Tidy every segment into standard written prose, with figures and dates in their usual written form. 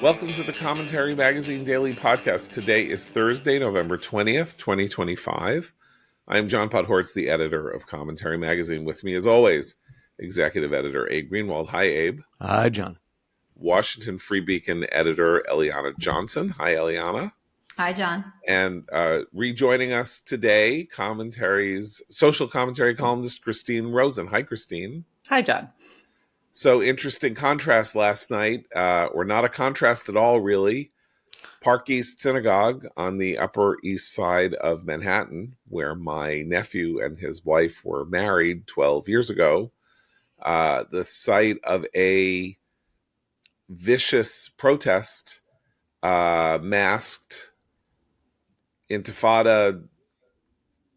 Welcome to the Commentary Magazine Daily Podcast. Today is Thursday, November 20th, 2025. I'm John Podhoretz, the editor of Commentary Magazine. With me, as always, executive editor Abe Greenwald. Hi, Abe. Hi, John. Washington Free Beacon editor Eliana Johnson. Hi, Eliana. Hi, John. And rejoining us today, social commentary columnist Christine Rosen. Hi, Christine. Hi, John. So interesting contrast last night, or not a contrast at all, really. Park East Synagogue on the Upper East Side of Manhattan, where my nephew and his wife were married 12 years ago, the site of a vicious protest, masked intifada,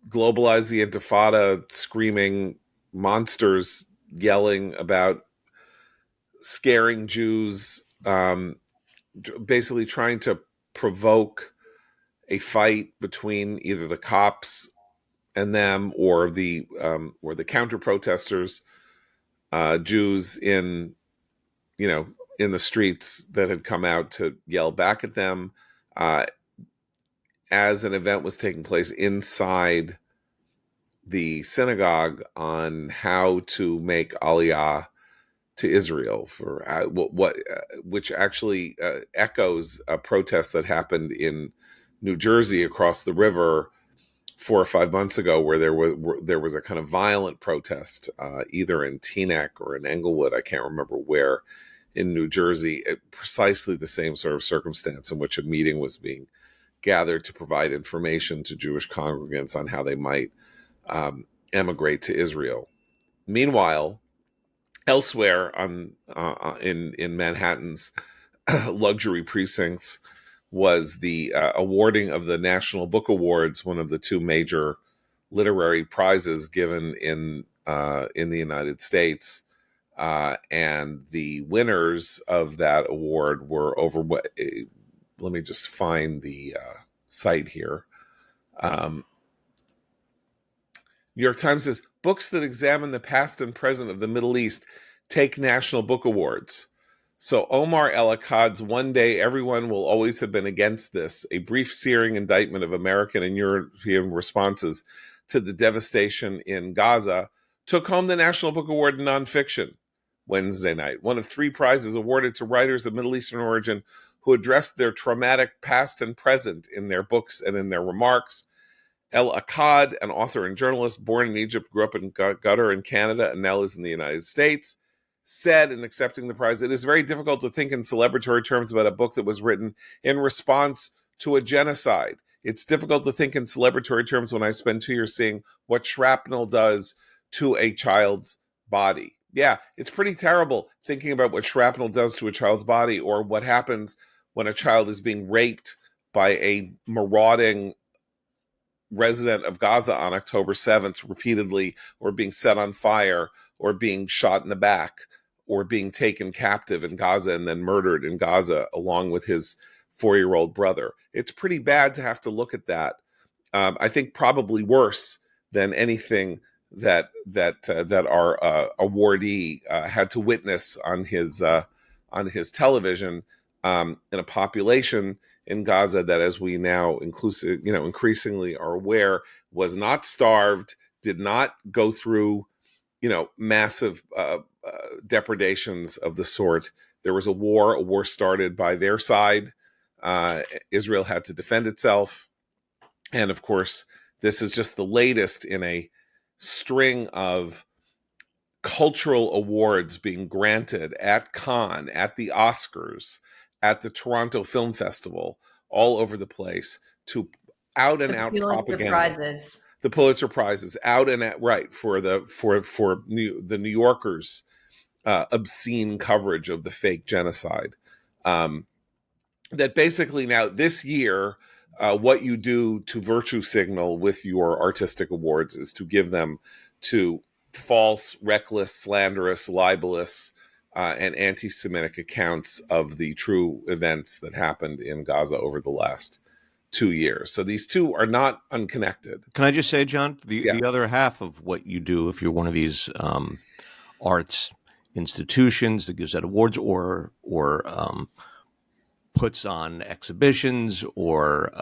globalize the intifada, screaming monsters, yelling about scaring Jews, basically trying to provoke a fight between either the cops and them or the counter protesters, Jews in the streets that had come out to yell back at them, as an event was taking place inside the synagogue on how to make Aliyah to Israel, for which actually echoes a protest that happened in New Jersey across the river 4 or 5 months ago, where there was a kind of violent protest, either in Teaneck or in Englewood, I can't remember where, in New Jersey, precisely the same sort of circumstance in which a meeting was being gathered to provide information to Jewish congregants on how they might emigrate to Israel. Meanwhile, elsewhere in Manhattan's luxury precincts was the awarding of the National Book Awards, one of the two major literary prizes given in the United States, and the winners of that award were over. Let me just find the site here. New York Times says, books that examine the past and present of the Middle East take National Book Awards. So Omar El-Akkad's One Day Everyone Will Always Have Been Against This, a brief searing indictment of American and European responses to the devastation in Gaza, took home the National Book Award in nonfiction Wednesday night, one of 3 prizes awarded to writers of Middle Eastern origin who addressed their traumatic past and present in their books and in their remarks. El-Akkad, an author and journalist born in Egypt, grew up in Qatar in Canada, and now lives in the United States, said in accepting the prize, "It is very difficult to think in celebratory terms about a book that was written in response to a genocide. It's difficult to think in celebratory terms when I spend 2 years seeing what shrapnel does to a child's body." Yeah, it's pretty terrible thinking about what shrapnel does to a child's body, or what happens when a child is being raped by a marauding resident of Gaza on October 7th repeatedly, or being set on fire, or being shot in the back, or being taken captive in Gaza and then murdered in Gaza along with his 4-year-old brother. It's pretty bad to have to look at that. I think probably worse than anything that our awardee had to witness on his television, in a population in Gaza that, as we now increasingly are aware, was not starved, did not go through, massive depredations of the sort. There was a war started by their side. Israel had to defend itself. And of course, this is just the latest in a string of cultural awards being granted at Cannes, at the Oscars, at the Toronto Film Festival, all over the place, to out and out propaganda. Prizes. The Pulitzer Prizes, out and out, right, for the New Yorker's obscene coverage of the fake genocide. That basically now this year, what you do to virtue signal with your artistic awards is to give them to false, reckless, slanderous, libelous, and anti-Semitic accounts of the true events that happened in Gaza over the last 2 years. So these two are not unconnected. Can I just say, John, the other half of what you do, if you're one of these arts institutions that gives out awards, or puts on exhibitions or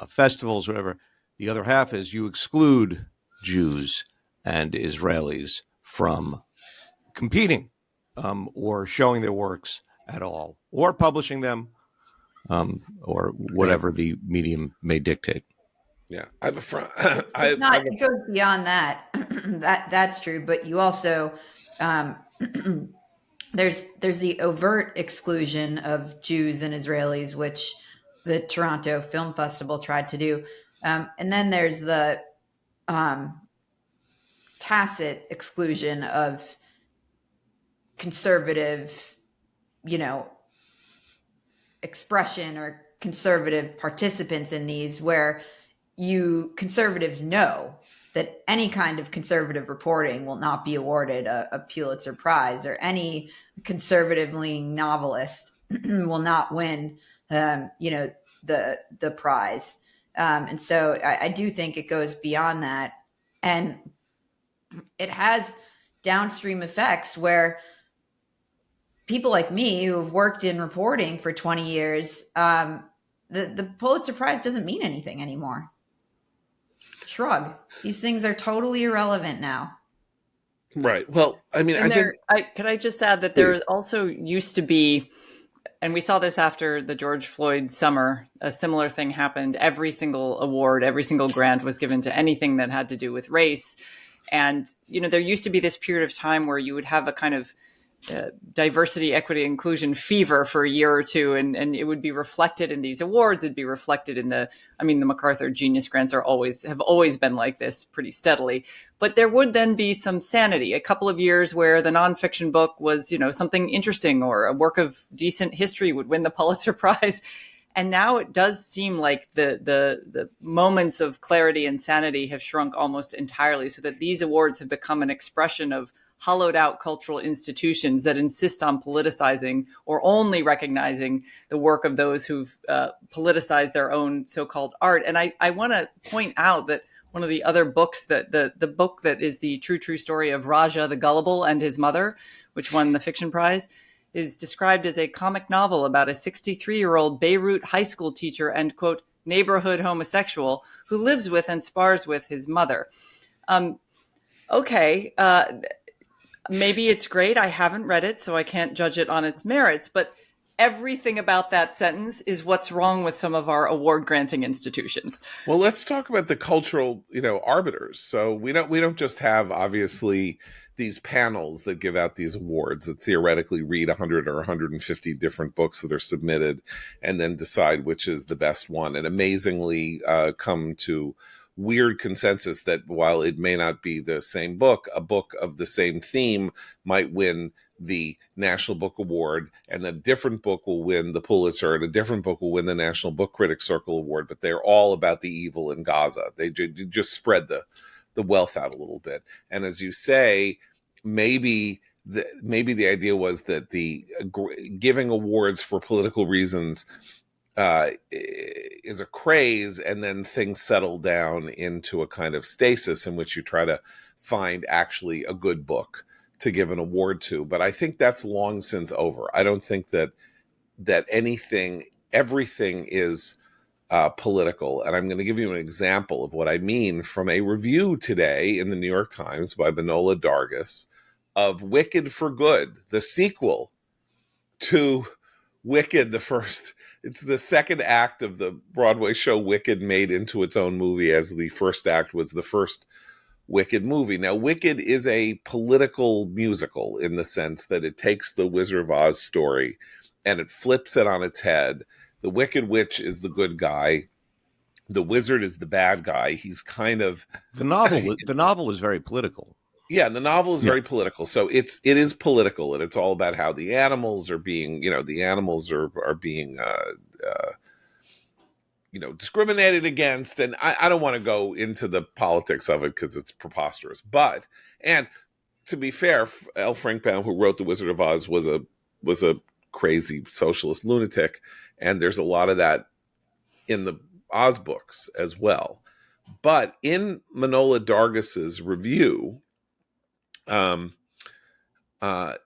festivals, whatever. The other half is you exclude Jews and Israelis from competing or showing their works at all, or publishing them, or Right. whatever the medium may dictate. Yeah. I have a friend. It's I not, have it goes beyond that. That's true, but you also, um, there's the overt exclusion of Jews and Israelis, which the Toronto Film Festival tried to do. And then there's the um, tacit exclusion of conservative, you know, expression or conservative participants in these, where you conservatives know that any kind of conservative reporting will not be awarded a Pulitzer Prize, or any conservative leaning novelist will not win, the prize. And so I do think it goes beyond that, and it has downstream effects where people like me who have worked in reporting for 20 years, the Pulitzer Prize doesn't mean anything anymore. Shrug. These things are totally irrelevant now. right. Well, I mean, I And think, could I just add that there please. also used to be, and we saw this after the George Floyd summer, a similar thing happened. Every single award, every single grant was given to anything that had to do with race. And, there used to be this period of time where you would have a kind of diversity, equity, inclusion fever for a year or two, and it would be reflected in these awards. It'd be reflected in the MacArthur Genius Grants have always been like this pretty steadily. But there would then be some sanity, a couple of years where the nonfiction book was, something interesting, or a work of decent history would win the Pulitzer Prize. And now it does seem like the moments of clarity and sanity have shrunk almost entirely, so that these awards have become an expression of hollowed out cultural institutions that insist on politicizing or only recognizing the work of those who've politicized their own so-called art. And I want to point out that one of the other books, that the book that is the true story of Raja the Gullible and his mother, which won the fiction prize, is described as a comic novel about a 63-year-old Beirut high school teacher and, quote, neighborhood homosexual who lives with and spars with his mother. Okay, maybe it's great. I haven't read it, so I can't judge it on its merits, but everything about that sentence is what's wrong with some of our award granting institutions. Well, let's talk about the cultural, arbiters. So we don't just have, obviously, these panels that give out these awards that theoretically read 100 or 150 different books that are submitted and then decide which is the best one, and amazingly come to weird consensus that while it may not be the same book, a book of the same theme might win the National Book Award, and a different book will win the Pulitzer, and a different book will win the National Book Critics Circle Award. But they're all about the evil in Gaza. They just spread the wealth out a little bit. And as you say, maybe the idea was that the giving awards for political reasons is a craze, and then things settle down into a kind of stasis in which you try to find actually a good book to give an award to. But I think that's long since over. I don't think that everything is political. And I'm going to give you an example of what I mean from a review today in the New York Times by Manohla Dargis of Wicked for Good, the sequel to Wicked, it's the second act of the Broadway show Wicked, made into its own movie, as the first act was the first Wicked movie. Now, Wicked is a political musical in the sense that it takes the Wizard of Oz story and it flips it on its head. The Wicked Witch is the good guy. The wizard is the bad guy. He's kind of The novel is very political. yeah, and the novel is Yeah. very political. So it is political, and it's all about how the animals are being, being discriminated against. And I don't want to go into the politics of it because it's preposterous. But, and to be fair, L. Frank Baum, who wrote The Wizard of Oz, was a crazy socialist lunatic, and there's a lot of that in the Oz books as well. But in Manohla Dargis's review,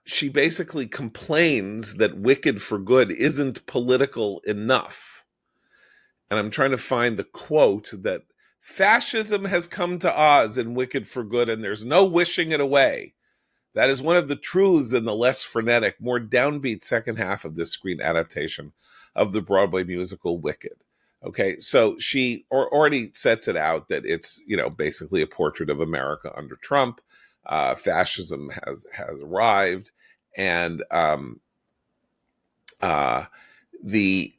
she basically complains that Wicked for Good isn't political enough. And I'm trying to find the quote that fascism has come to Oz in Wicked for Good, and there's no wishing it away. That is one of the truths in the less frenetic, more downbeat second half of this screen adaptation of the Broadway musical Wicked. Okay, so she already sets it out that it's, basically a portrait of America under Trump. Fascism has arrived, and the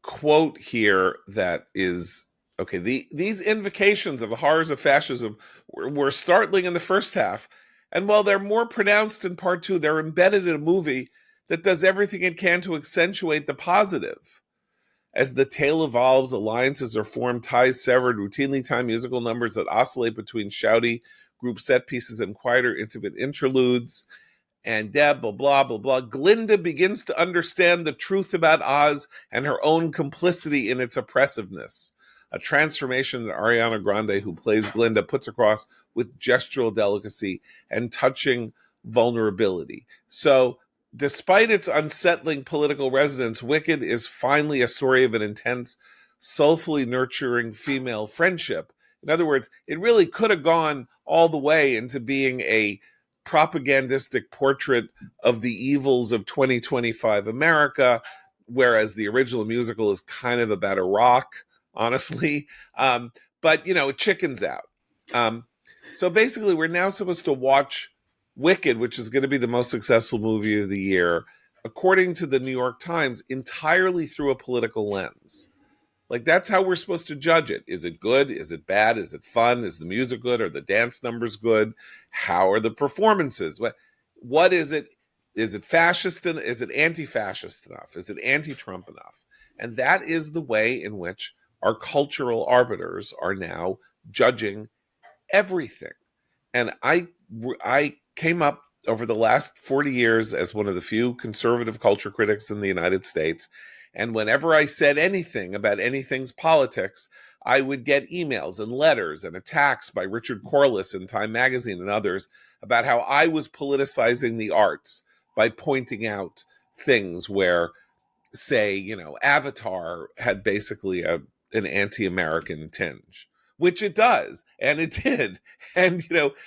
quote here that is okay. These invocations of the horrors of fascism were startling in the first half, and while they're more pronounced in part two, they're embedded in a movie that does everything it can to accentuate the positive. As the tale evolves, alliances are formed, ties severed, routinely timed musical numbers that oscillate between shouty group set pieces and quieter, intimate interludes. And Deb, blah, blah, blah, blah. Glinda begins to understand the truth about Oz and her own complicity in its oppressiveness. A transformation that Ariana Grande, who plays Glinda, puts across with gestural delicacy and touching vulnerability. So, despite its unsettling political resonance, Wicked is finally a story of an intense, soulfully nurturing female friendship. In other words, it really could have gone all the way into being a propagandistic portrait of the evils of 2025 America, whereas the original musical is kind of about Iraq, honestly. But, it chickens out. So basically, we're now supposed to watch Wicked, which is going to be the most successful movie of the year, according to the New York Times, entirely through a political lens. Like, that's how we're supposed to judge it. Is it good? Is it bad? Is it fun? Is the music good? Are the dance numbers good? How are the performances? What is it? Is it fascist? Is it anti-fascist enough? Is it anti-Trump enough? And that is the way in which our cultural arbiters are now judging everything. And I came up over the last 40 years as one of the few conservative culture critics in the United States. And whenever I said anything about anything's politics, I would get emails and letters and attacks by Richard Corliss in Time Magazine and others about how I was politicizing the arts by pointing out things where, say, Avatar had basically an anti-American tinge, which it does, and it did. And,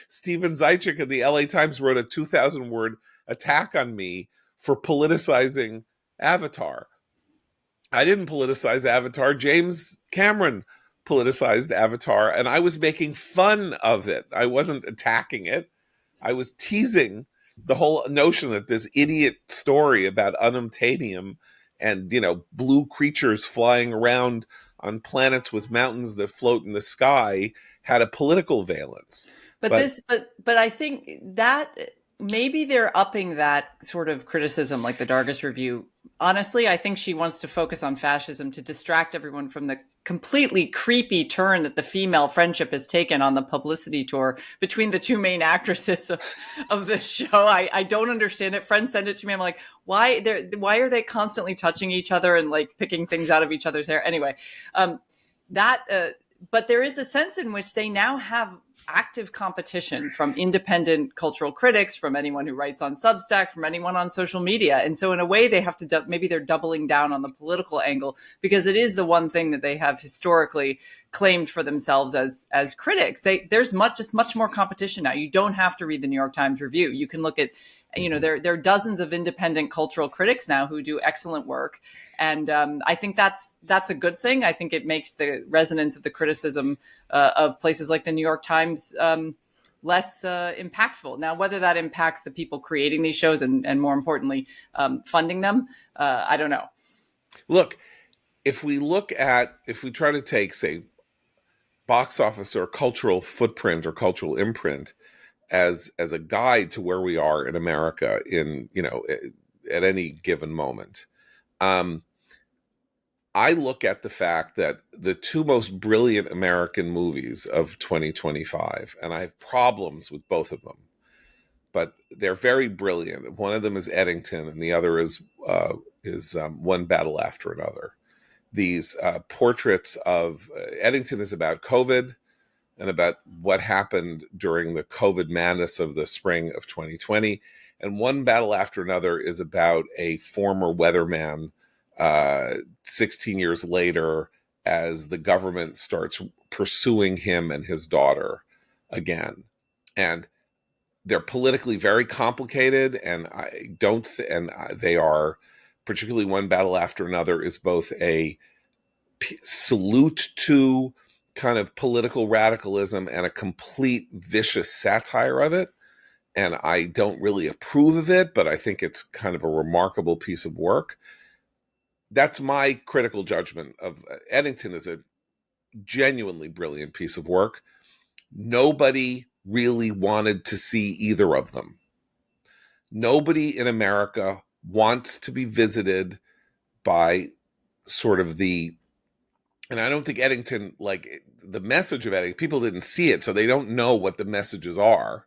Stephen Zaitchik of the LA Times wrote a 2,000-word attack on me for politicizing Avatar. I didn't politicize Avatar. James Cameron politicized Avatar, and I was making fun of it. I wasn't attacking it. I was teasing the whole notion that this idiot story about unobtainium and, blue creatures flying around on planets with mountains that float in the sky had a political valence. But I think that maybe they're upping that sort of criticism, like the Dargis review. Honestly, I think she wants to focus on fascism to distract everyone from the completely creepy turn that the female friendship has taken on the publicity tour between the two main actresses of this show. I don't understand it. Friends send it to me. I'm like, why are they constantly touching each other and like picking things out of each other's hair? Anyway, but there is a sense in which they now have active competition from independent cultural critics, from anyone who writes on Substack, from anyone on social media. And so in a way, they have to, maybe they're doubling down on the political angle, because it is the one thing that they have historically claimed for themselves as critics. There's much more competition now. You don't have to read the New York Times review. You can look at, there are dozens of independent cultural critics now who do excellent work. And I think that's a good thing. I think it makes the resonance of the criticism of places like the New York Times less impactful. Now, whether that impacts the people creating these shows and more importantly, funding them, I don't know. Look, if we try to take, say, box office or cultural footprint or cultural imprint as a guide to where we are in America in, at any given moment, I look at the fact that the two most brilliant American movies of 2025, and I have problems with both of them, but they're very brilliant. One of them is Eddington, and the other is One Battle After Another. These portraits of Eddington is about COVID. and about what happened during the COVID madness of the spring of 2020. And One Battle After Another is about a former weatherman 16 years later as the government starts pursuing him and his daughter again. And they're politically very complicated, and I don't, they are, particularly One Battle After Another is both a salute to kind of political radicalism and a complete vicious satire of it. And I don't really approve of it, but I think it's kind of a remarkable piece of work. That's my critical judgment of Eddington is a genuinely brilliant piece of work. Nobody really wanted to see either of them. Nobody in America wants to be visited by sort of and I don't think Eddington, like the message of Eddington, people didn't see it, so they don't know what the messages are,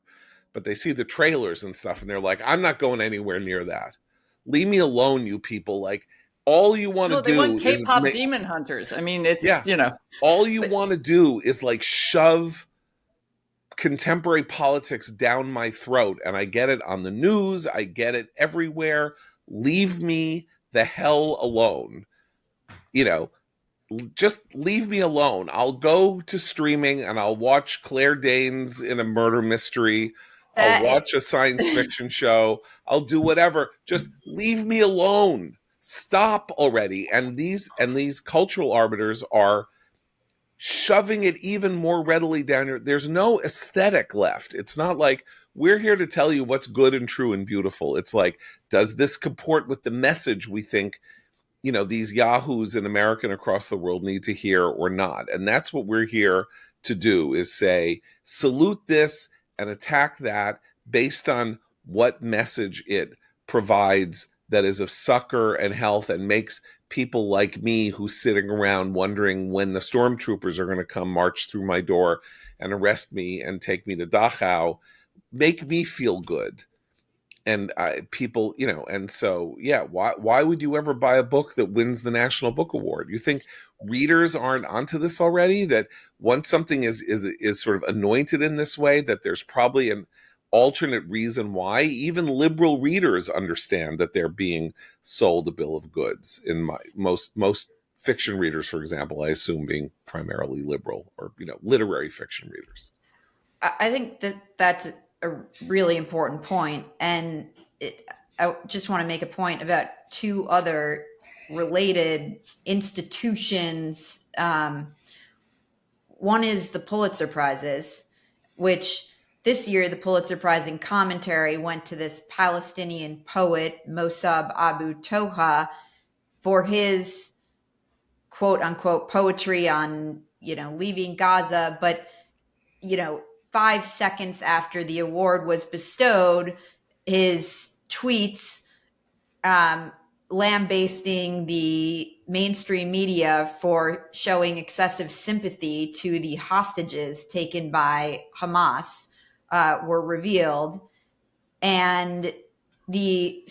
but they see the trailers and stuff, and they're like, I'm not going anywhere near that. Leave me alone, you people. Like, all you want to No, they want do is K-pop demon hunters. I mean, it's, yeah, all you want to do is like shove contemporary politics down my throat, and I get it on the news, I get it everywhere. Leave me the hell alone. Just leave me alone. I'll go to streaming and I'll watch Claire Danes in a murder mystery. I'll watch a science fiction show. I'll do whatever. Just leave me alone. Stop already. And these cultural arbiters are shoving it even more readily down your. There's no aesthetic left. It's not like we're here to tell you what's good and true and beautiful. It's like, does this comport with the message we think these yahoos in America and across the world need to hear or not? And that's what we're here to do, is say, salute this and attack that based on what message it provides that is of succor and health and makes people like me who's sitting around wondering when the stormtroopers are going to come march through my door and arrest me and take me to Dachau, make me feel good. And people, and so, yeah, why would you ever buy a book that wins the National Book Award? You think readers aren't onto this already? That once something is sort of anointed in this way, that there's probably an alternate reason why. Even liberal readers understand that they're being sold a bill of goods. In my most fiction readers, for example, I assume being primarily liberal or literary fiction readers. I think that's a really important point. And I just want to make a point about two other related institutions. One is the Pulitzer Prizes, which this year the Pulitzer Prize in commentary went to this Palestinian poet, Mossab Abu Toha, for his quote unquote poetry on, leaving Gaza. But, 5 seconds after the award was bestowed, his tweets lambasting the mainstream media for showing excessive sympathy to the hostages taken by Hamas were revealed. And the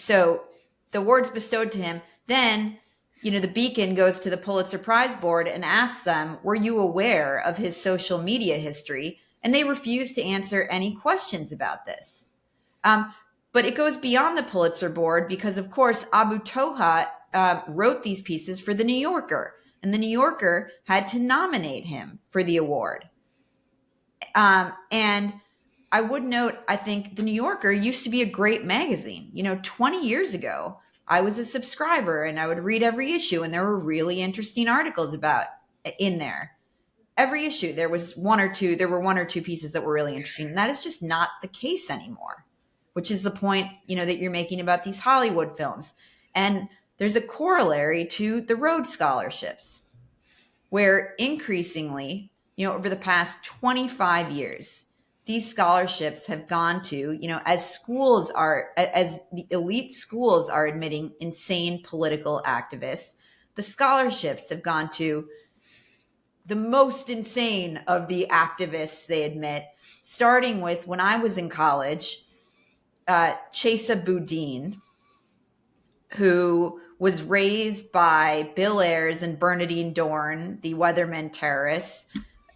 awards bestowed to him. Then, the Beacon goes to the Pulitzer Prize Board and asks them, were you aware of his social media history? And they refuse to answer any questions about this. But it goes beyond the Pulitzer Board because, of course, Abu Toha wrote these pieces for The New Yorker, and The New Yorker had to nominate him for the award. And I would note, I think The New Yorker used to be a great magazine. 20 years ago, I was a subscriber and I would read every issue, and there were really interesting articles in there. Every issue, there were one or two pieces that were really interesting. And that is just not the case anymore, which is the point, that you're making about these Hollywood films. And there's a corollary to the Rhodes Scholarships, where increasingly, over the past 25 years, these scholarships have gone to, as the elite schools are admitting insane political activists, the scholarships have gone to the most insane of the activists they admit, starting with, when I was in college, Chesa Boudin, who was raised by Bill Ayers and Bernadine Dorn, the Weathermen terrorists,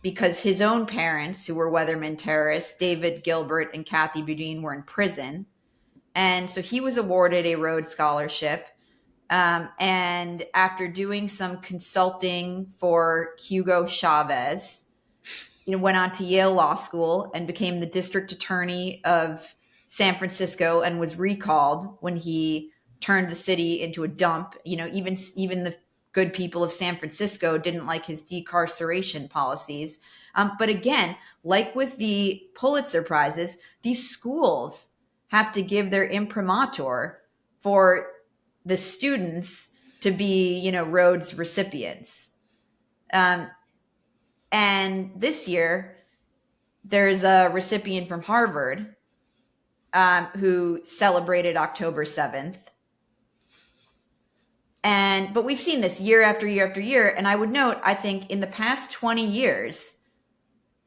because his own parents, who were Weatherman terrorists, David Gilbert and Kathy Boudin, were in prison. And so he was awarded a Rhodes Scholarship. And after doing some consulting for Hugo Chavez, went on to Yale Law School and became the district attorney of San Francisco and was recalled when he turned the city into a dump. Even the good people of San Francisco didn't like his decarceration policies. But again, like with the Pulitzer Prizes, these schools have to give their imprimatur for the students to be, Rhodes recipients. And this year, there's a recipient from Harvard who celebrated October 7th. But we've seen this year after year after year. And I would note, I think in the past 20 years,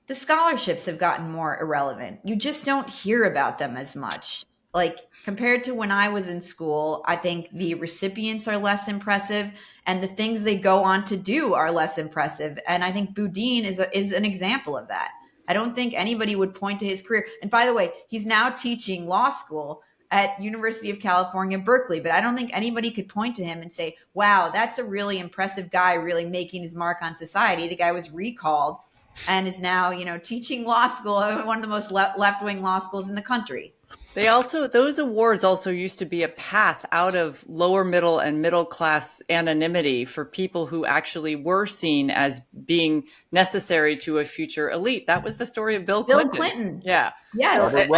the scholarships have gotten more irrelevant. You just don't hear about them as much. Like compared to when I was in school, I think the recipients are less impressive and the things they go on to do are less impressive. And I think Boudin is an example of that. I don't think anybody would point to his career. And by the way, he's now teaching law school at University of California, Berkeley, but I don't think anybody could point to him and say, wow, that's a really impressive guy really making his mark on society. The guy was recalled and is now, teaching law school at one of the most left-wing law schools in the country. Those awards also used to be a path out of lower middle and middle class anonymity for people who actually were seen as being necessary to a future elite. That was the story of Bill Clinton. Yeah. Yes. Robert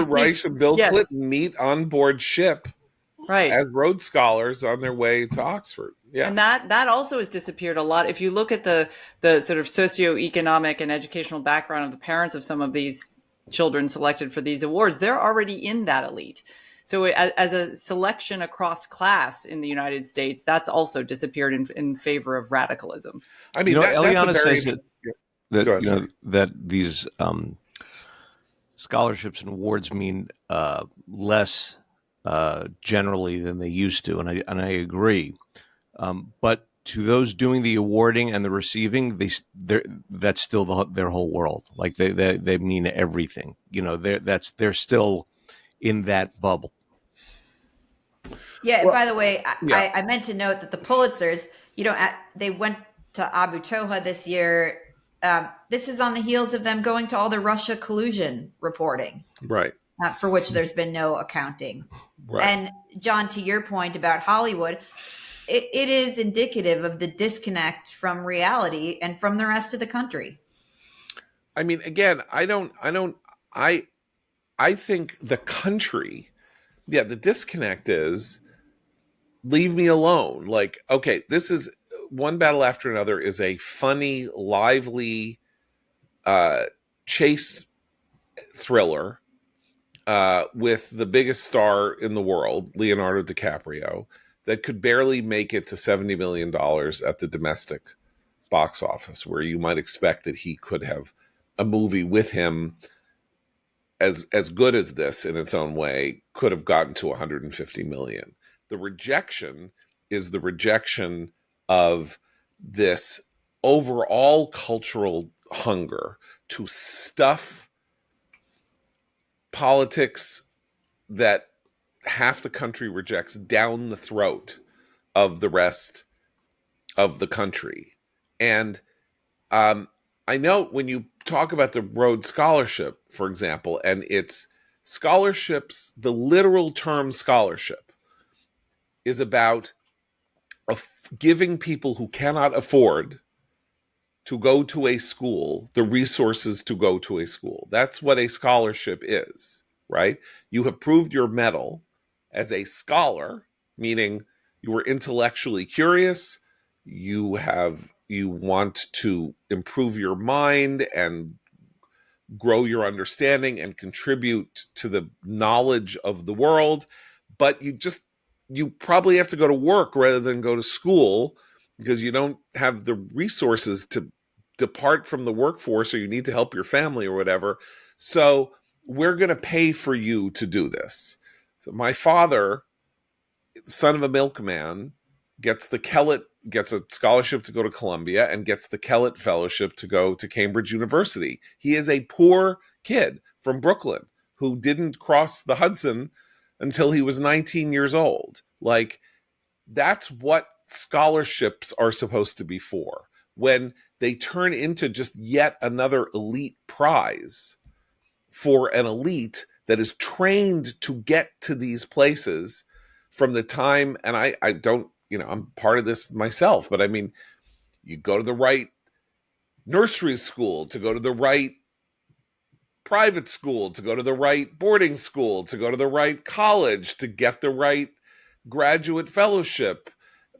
Reich and Bill Clinton meet on board ship as Rhodes Scholars on their way to Oxford. Yeah. And that also has disappeared a lot. If you look at the sort of socioeconomic and educational background of the parents of some of these children selected for these awards, they're already in that elite. So as a selection across class in the United States, that's also disappeared in favor of radicalism. I mean, Eliana says that these scholarships and awards mean less generally than they used to, and I agree. But to those doing the awarding and the receiving, that's still their whole world. Like they mean everything. They're still in that bubble. Yeah. Well, by the way, I meant to note that the Pulitzers, they went to Abu Toha this year. This is on the heels of them going to all the Russia collusion reporting, right? For which there's been no accounting. Right. And John, to your point about Hollywood, it is indicative of the disconnect from reality and from the rest of the country. I mean, again, I think the country, the disconnect is leave me alone. Like, okay, this is One Battle After Another is a funny, lively chase thriller with the biggest star in the world, Leonardo DiCaprio, that could barely make it to $70 million at the domestic box office, where you might expect that he could have a movie with him as good as this in its own way could have gotten to 150 million. The rejection is the rejection of this overall cultural hunger to stuff politics that half the country rejects down the throat of the rest of the country. And I know when you talk about the Rhodes Scholarship, for example, and it's scholarships, the literal term scholarship is about giving people who cannot afford to go to a school the resources to go to a school. That's what a scholarship is, right? You have proved your mettle as a scholar, meaning you were intellectually curious, you want to improve your mind and grow your understanding and contribute to the knowledge of the world, but you probably have to go to work rather than go to school because you don't have the resources to depart from the workforce, or you need to help your family or whatever. So we're going to pay for you to do this. So my father, son of a milkman, gets a scholarship to go to Columbia, and gets the Kellett Fellowship to go to Cambridge University. He is a poor kid from Brooklyn who didn't cross the Hudson until he was 19 years old. Like, that's what scholarships are supposed to be for. When they turn into just yet another elite prize for an elite that is trained to get to these places from the time, and I don't, I'm part of this myself, but I mean, you go to the right nursery school, to go to the right private school, to go to the right boarding school, to go to the right college, to get the right graduate fellowship,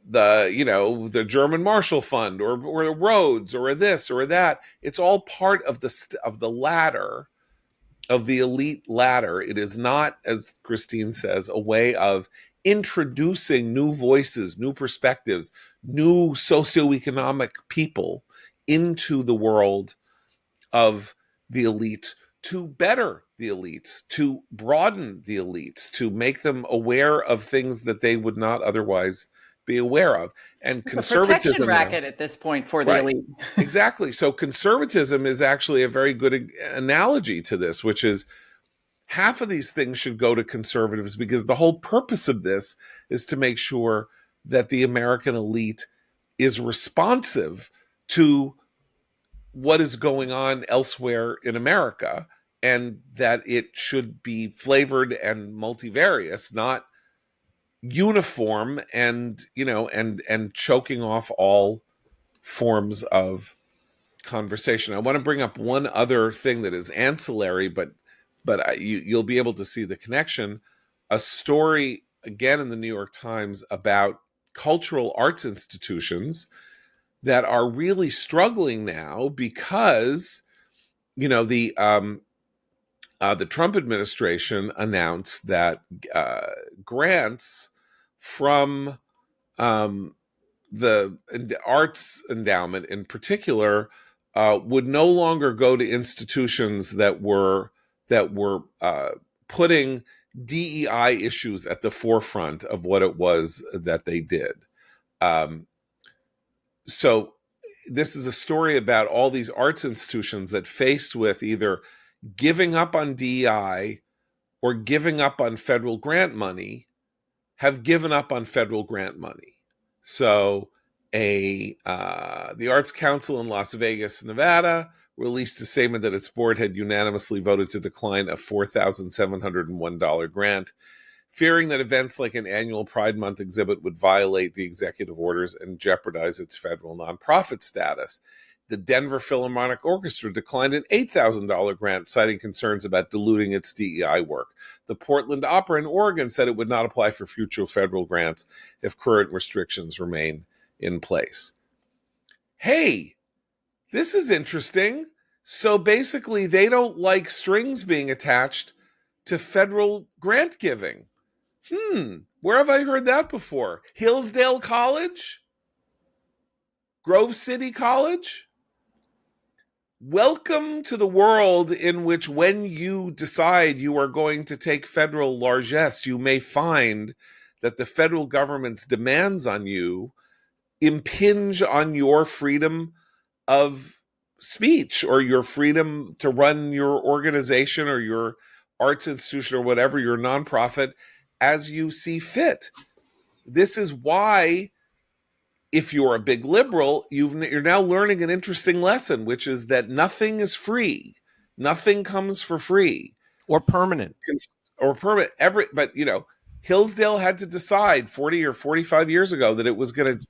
the German Marshall Fund, or Rhodes, or this or that. It's all part of the ladder, of the elite ladder. It is not, as Christine says, a way of introducing new voices, new perspectives, new socioeconomic people into the world of the elite, to better the elites, to broaden the elites, to make them aware of things that they would not otherwise be aware of. And It's a protection conservatism racket at this point for the right, elite. exactly. So conservatism is actually a very good analogy to this, which is half of these things should go to conservatives, because the whole purpose of this is to make sure that the American elite is responsive to what is going on elsewhere in America, and that it should be flavored and multivarious, not uniform and choking off all forms of conversation. I want to bring up one other thing that is ancillary, but you'll be able to see the connection. A story again in the New York Times about cultural arts institutions that are really struggling now because the Trump administration announced that grants from um, the arts endowment in particular would no longer go to institutions that were putting DEI issues at the forefront of what it was that they did. Um, so this is a story about all these arts institutions that, faced with either giving up on DEI or giving up on federal grant money, have given up on federal grant money. So the Arts Council in Las Vegas, Nevada, released a statement that its board had unanimously voted to decline a $4,701 grant, fearing that events like an annual Pride Month exhibit would violate the executive orders and jeopardize its federal nonprofit status. The Denver Philharmonic Orchestra declined an $8,000 grant, citing concerns about diluting its DEI work. The Portland Opera in Oregon said it would not apply for future federal grants if current restrictions remain in place. Hey, this is interesting. So basically, they don't like strings being attached to federal grant giving. Where have I heard that before? Hillsdale College? Grove City College? Welcome to the world in which, when you decide you are going to take federal largesse, you may find that the federal government's demands on you impinge on your freedom of speech, or your freedom to run your organization or your arts institution or whatever, your nonprofit, as you see fit. This is why, if you're a big liberal, you're now learning an interesting lesson, which is that nothing is free. Nothing comes for free. Or permanent. But Hillsdale had to decide 40 or 45 years ago that it was going to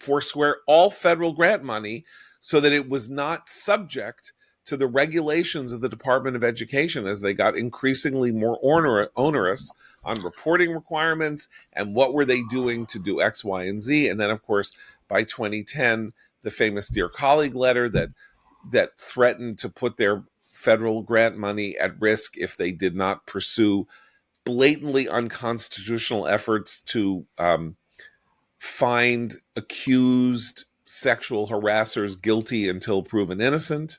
forswear all federal grant money so that it was not subject to the regulations of the Department of Education, as they got increasingly more onerous on reporting requirements and what were they doing to do X, Y, and Z. And then, of course, by 2010, the famous Dear Colleague letter that threatened to put their federal grant money at risk if they did not pursue blatantly unconstitutional efforts to find accused sexual harassers guilty until proven innocent.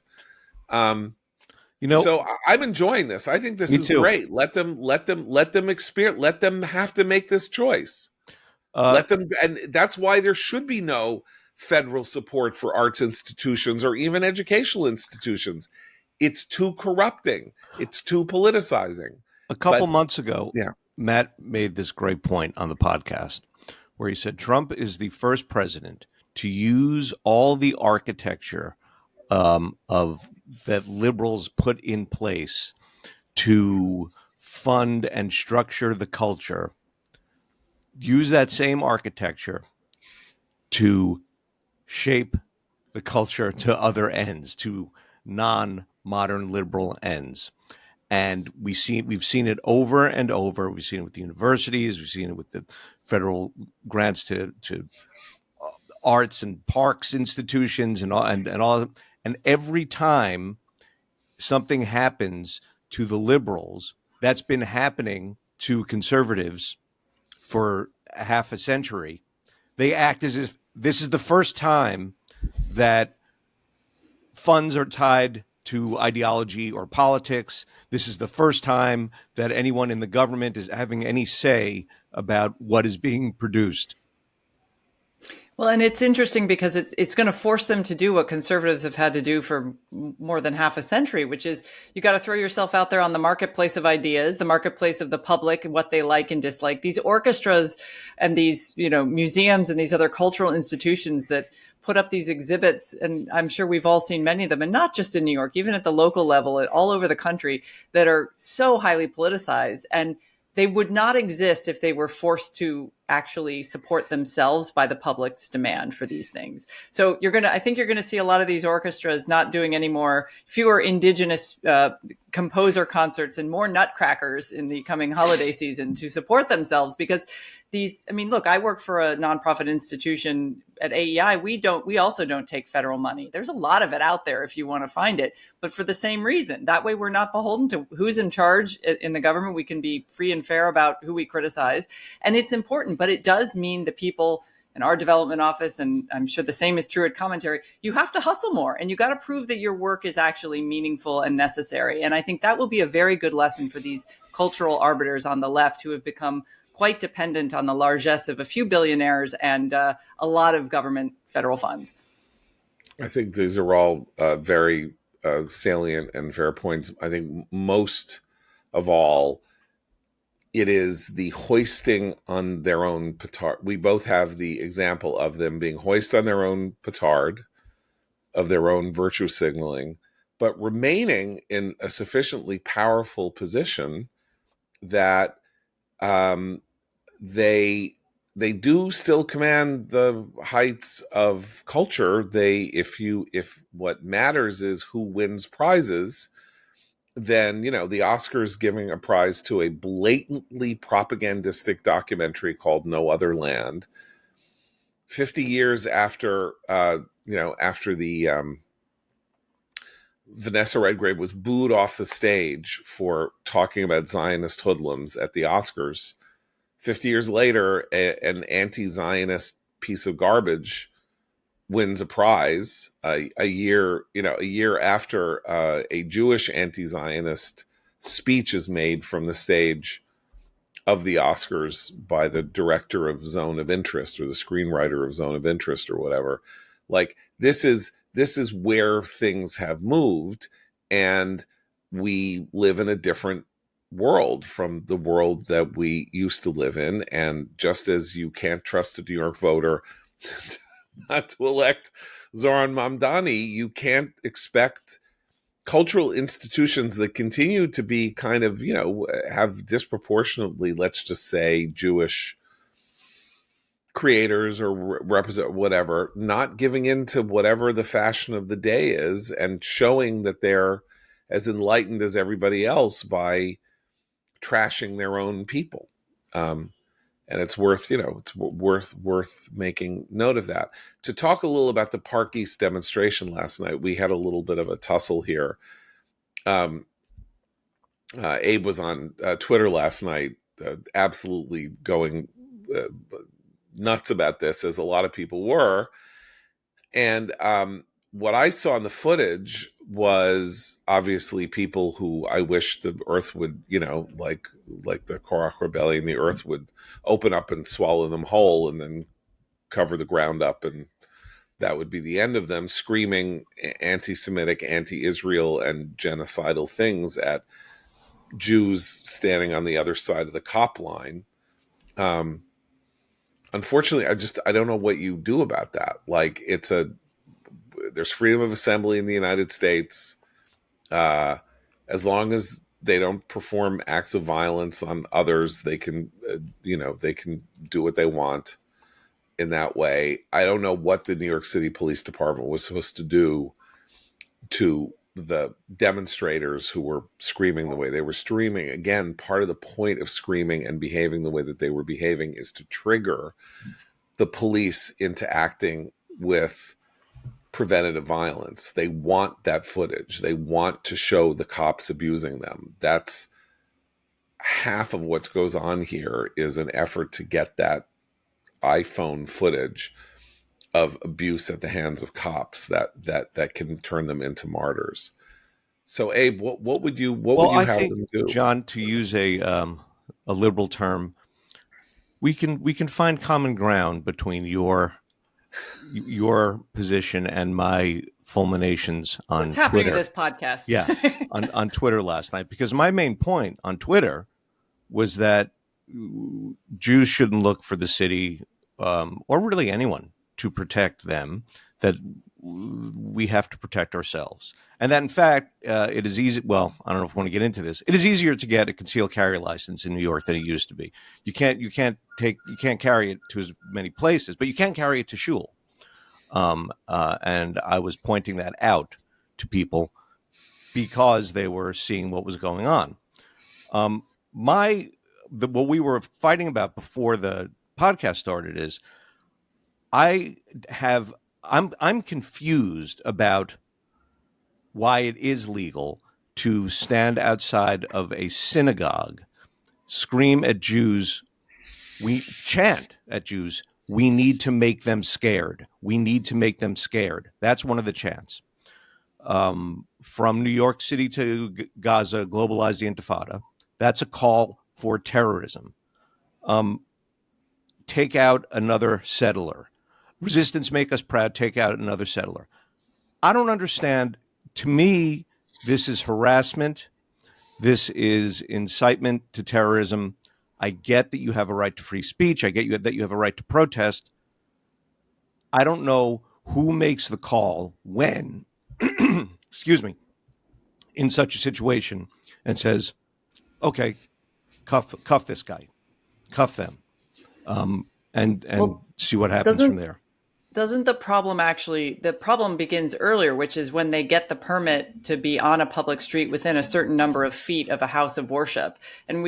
So I'm enjoying this. I think this is great. Let them experience. Let them have to make this choice. Let them, and that's why there should be no federal support for arts institutions or even educational institutions. It's too corrupting. It's too politicizing. A couple But months ago, yeah, Matt made this great point on the podcast where he said Trump is the first president to use all the architecture of that liberals put in place to fund and structure the culture, use that same architecture to shape the culture to other ends, to non-modern liberal ends. And we've seen it over and over. We've seen it with the universities. We've seen it with the federal grants to arts and parks institutions and all. And every time something happens to the liberals, that's been happening to conservatives for half a century. They act as if this is the first time that funds are tied to ideology or politics. This is the first time that anyone in the government is having any say about what is being produced. Well, and it's interesting because it's going to force them to do what conservatives have had to do for more than half a century, which is you got to throw yourself out there on the marketplace of ideas, the marketplace of the public, and what they like and dislike. These orchestras and these, museums and these other cultural institutions that put up these exhibits, and I'm sure we've all seen many of them, and not just in New York, even at the local level, all over the country, that are so highly politicized. And they would not exist if they were forced to actually support themselves by the public's demand for these things. So I think you're going to see a lot of these orchestras not doing any more, fewer indigenous composer concerts and more nutcrackers in the coming holiday season to support themselves, because look, I work for a nonprofit institution at AEI. We also don't take federal money. There's a lot of it out there if you want to find it, but for the same reason. That way we're not beholden to who's in charge in the government. We can be free and fair about who we criticize. And it's important, but it does mean the people in our development office, and I'm sure the same is true at commentary, you have to hustle more, and you got to prove that your work is actually meaningful and necessary. And I think that will be a very good lesson for these cultural arbiters on the left who have become quite dependent on the largesse of a few billionaires and a lot of government federal funds. I think these are all very salient and fair points. I think most of all, it is the hoisting on their own petard. We both have the example of them being hoisted on their own petard, of their own virtue signaling, but remaining in a sufficiently powerful position that they do still command the heights of culture. If what matters is who wins prizes, then the Oscars giving a prize to a blatantly propagandistic documentary called No Other Land 50 years after after the Vanessa Redgrave was booed off the stage for talking about Zionist hoodlums at the Oscars. 50 years later, an anti-Zionist piece of garbage wins a prize a year after a Jewish anti-Zionist speech is made from the stage of the Oscars by the director of Zone of Interest or the screenwriter of Zone of Interest or whatever. Like this is where things have moved, and we live in a different world from the world that we used to live in. And just as you can't trust a New York voter not to elect Zoran Mamdani, you can't expect cultural institutions that continue to be kind of, have disproportionately, let's just say, Jewish creators or represent whatever, not giving in to whatever the fashion of the day is and showing that they're as enlightened as everybody else by trashing their own people. And it's worth, worth making note of that. To talk a little about the Park East demonstration last night, we had a little bit of a tussle here. Abe was on Twitter last night, absolutely going nuts about this, as a lot of people were. And what I saw in the footage was obviously people who I wish the earth would, like the Korach rebellion, the earth would open up and swallow them whole and then cover the ground up, and that would be the end of them, screaming anti-Semitic, anti-Israel, and genocidal things at Jews standing on the other side of the cop line. Unfortunately, I don't know what you do about that. Like, there's freedom of assembly in the United States. As long as they don't perform acts of violence on others, they can, they can do what they want in that way. I don't know what the New York City Police Department was supposed to do to the demonstrators who were screaming the way they were screaming. Again, part of the point of screaming and behaving the way that they were behaving is to trigger the police into acting with preventative violence. They want that footage. They want to show the cops abusing them. That's half of what goes on here, is an effort to get that iPhone footage of abuse at the hands of cops that can turn them into martyrs. So, Abe, what would you I have think, them do? John, to use a liberal term, we can find common ground between your position and my fulminations on What's happening to Twitter. this podcast? Yeah, on Twitter last night, because my main point on Twitter was that Jews shouldn't look for the city, or really anyone, to protect them, that we have to protect ourselves. And that, in fact, it is easy. Well, I don't know if I want to get into this. It is easier to get a concealed carry license in New York than it used to be. You can't carry it to as many places, but you can carry it to shul. And I was pointing that out to people because they were seeing what was going on. What we were fighting about before the podcast started is I'm confused about why it is legal to stand outside of a synagogue, scream at Jews, we chant at Jews, we need to make them scared. We need to make them scared. That's one of the chants. From New York City to Gaza, globalize the Intifada. That's a call for terrorism. Take out another settler. Resistance make us proud. Take out another settler. I don't understand. To me, this is harassment. This is incitement to terrorism. I get that you have a right to free speech. I get that you have a right to protest. I don't know who makes the call when, excuse me, in such a situation and says, okay, cuff this guy, cuff them, and see what happens from there. Doesn't the problem begins earlier, which is when they get the permit to be on a public street within a certain number of feet of a house of worship. And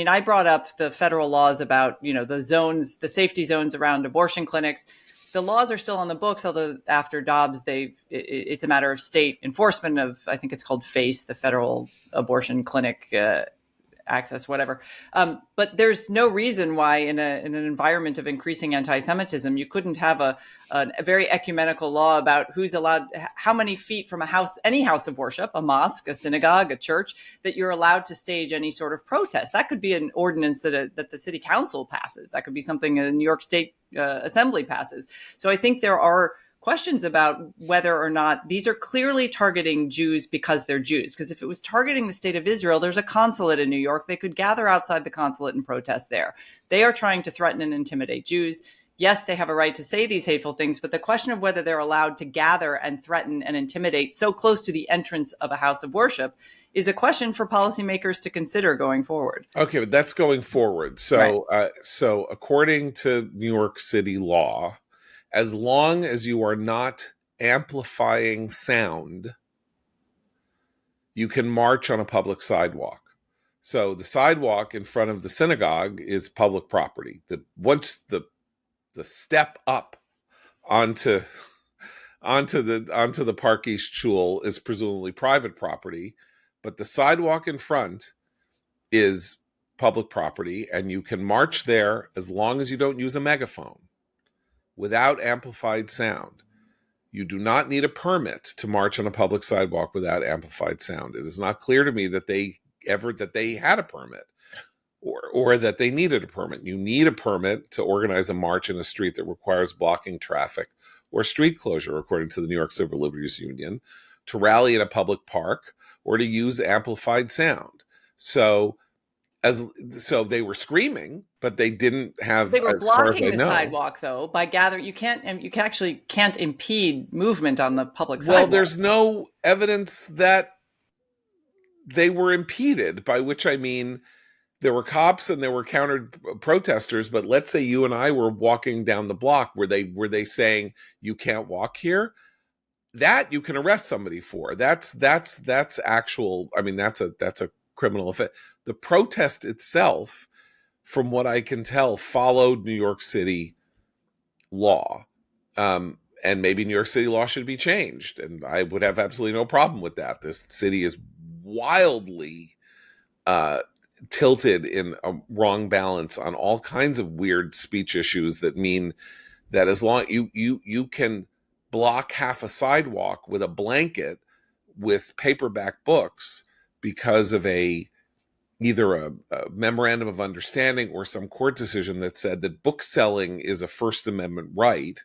I brought up the federal laws about, the zones, the safety zones around abortion clinics. The laws are still on the books, although after Dobbs, it's a matter of state enforcement of, I think it's called FACE, the Federal Abortion Clinic access, whatever. But there's no reason why in an environment of increasing anti-Semitism, you couldn't have a very ecumenical law about who's allowed, how many feet from a house, any house of worship, a mosque, a synagogue, a church, that you're allowed to stage any sort of protest. That could be an ordinance that the city council passes. That could be something a New York State Assembly passes. So I think there are questions about whether or not these are clearly targeting Jews because they're Jews. Because if it was targeting the state of Israel, there's a consulate in New York. They could gather outside the consulate and protest there. They are trying to threaten and intimidate Jews. Yes, they have a right to say these hateful things, but the question of whether they're allowed to gather and threaten and intimidate so close to the entrance of a house of worship is a question for policymakers to consider going forward. Okay, but that's going forward. So, right. So according to New York City law, as long as you are not amplifying sound, you can march on a public sidewalk. So the sidewalk in front of the synagogue is public property. Once the step up onto the Park East Shul is presumably private property, but the sidewalk in front is public property, and you can march there as long as you don't use a megaphone without amplified sound. You do not need a permit to march on a public sidewalk without amplified sound. It is not clear to me that they had a permit or that they needed a permit. You need a permit to organize a march in a street that requires blocking traffic or street closure, according to the New York Civil Liberties Union, to rally in a public park, or to use amplified sound. So they were screaming, but they didn't have, They were as far as blocking I the know. sidewalk though by gathering. You can't, and you actually can't impede movement on the public Well, sidewalk. there's no evidence that they were impeded, by which I mean there were cops and there were counter protesters. But let's say you and I were walking down the block. Were they saying you can't walk here? That you can arrest somebody for. That's actual. I mean, that's a criminal offense. The protest itself, from what I can tell, followed New York City law. And maybe New York City law should be changed. And I would have absolutely no problem with that. This city is wildly tilted in a wrong balance on all kinds of weird speech issues that mean that as long you can block half a sidewalk with a blanket with paperback books because of either a memorandum of understanding or some court decision that said that book selling is a First Amendment right,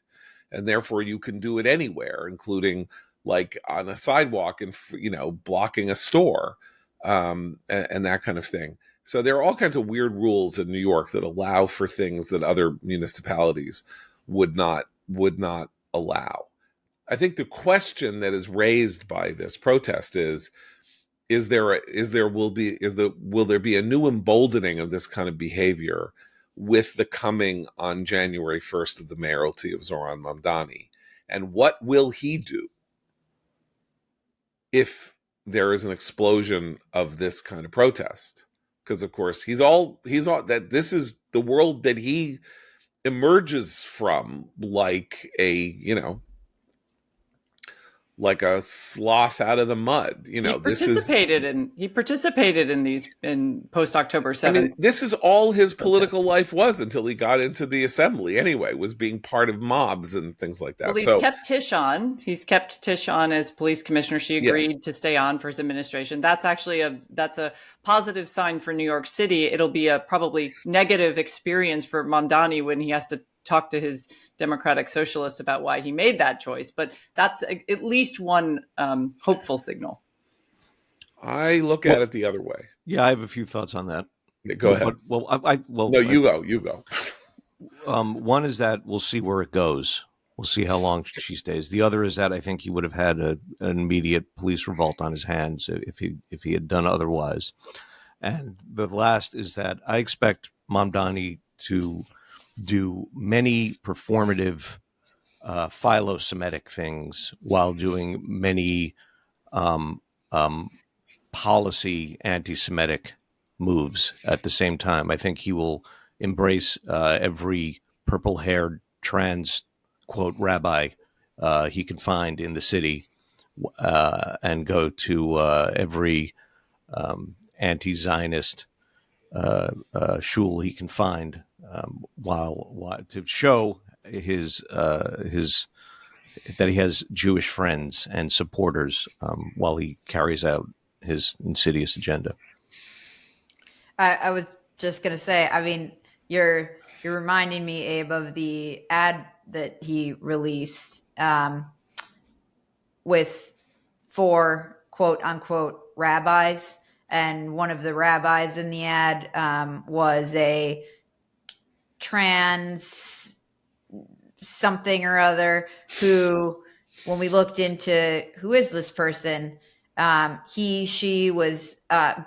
and therefore you can do it anywhere, including like on a sidewalk and blocking a store, and that kind of thing. So there are all kinds of weird rules in New York that allow for things that other municipalities would not allow. I think the question that is raised by this protest will there be a new emboldening of this kind of behavior with the coming on January 1st of the mayoralty of Zoran Mamdani? And what will he do if there is an explosion of this kind of protest? Because of course he's all that this is the world that he emerges from, like like a sloth out of the mud. He participated in these in post October I mean, 7th. this is all his political life was until he got into the assembly anyway, was being part of mobs and things like that. Well, he's kept Tish on. He's kept Tish on as police commissioner. She agreed to stay on for his administration. That's actually a positive sign for New York City. It'll be a probably negative experience for Mamdani when he has to talk to his Democratic Socialist about why he made that choice. But that's at least one hopeful signal. I look at it the other way. Yeah, I have a few thoughts on that. Go ahead. No, you go. One is that we'll see where it goes. We'll see how long she stays. The other is that I think he would have had an immediate police revolt on his hands if he had done otherwise. And the last is that I expect Mamdani to do many performative philo-Semitic things while doing many policy anti-Semitic moves at the same time. I think he will embrace every purple-haired trans, quote, rabbi he can find in the city and go to every anti-Zionist shul he can find, while to show his that he has Jewish friends and supporters while he carries out his insidious agenda. I was just going to say, I mean, you're reminding me, Abe, of the ad that he released with 4 quote unquote rabbis. And one of the rabbis in the ad was a trans something or other who, when we looked into who is this person, she was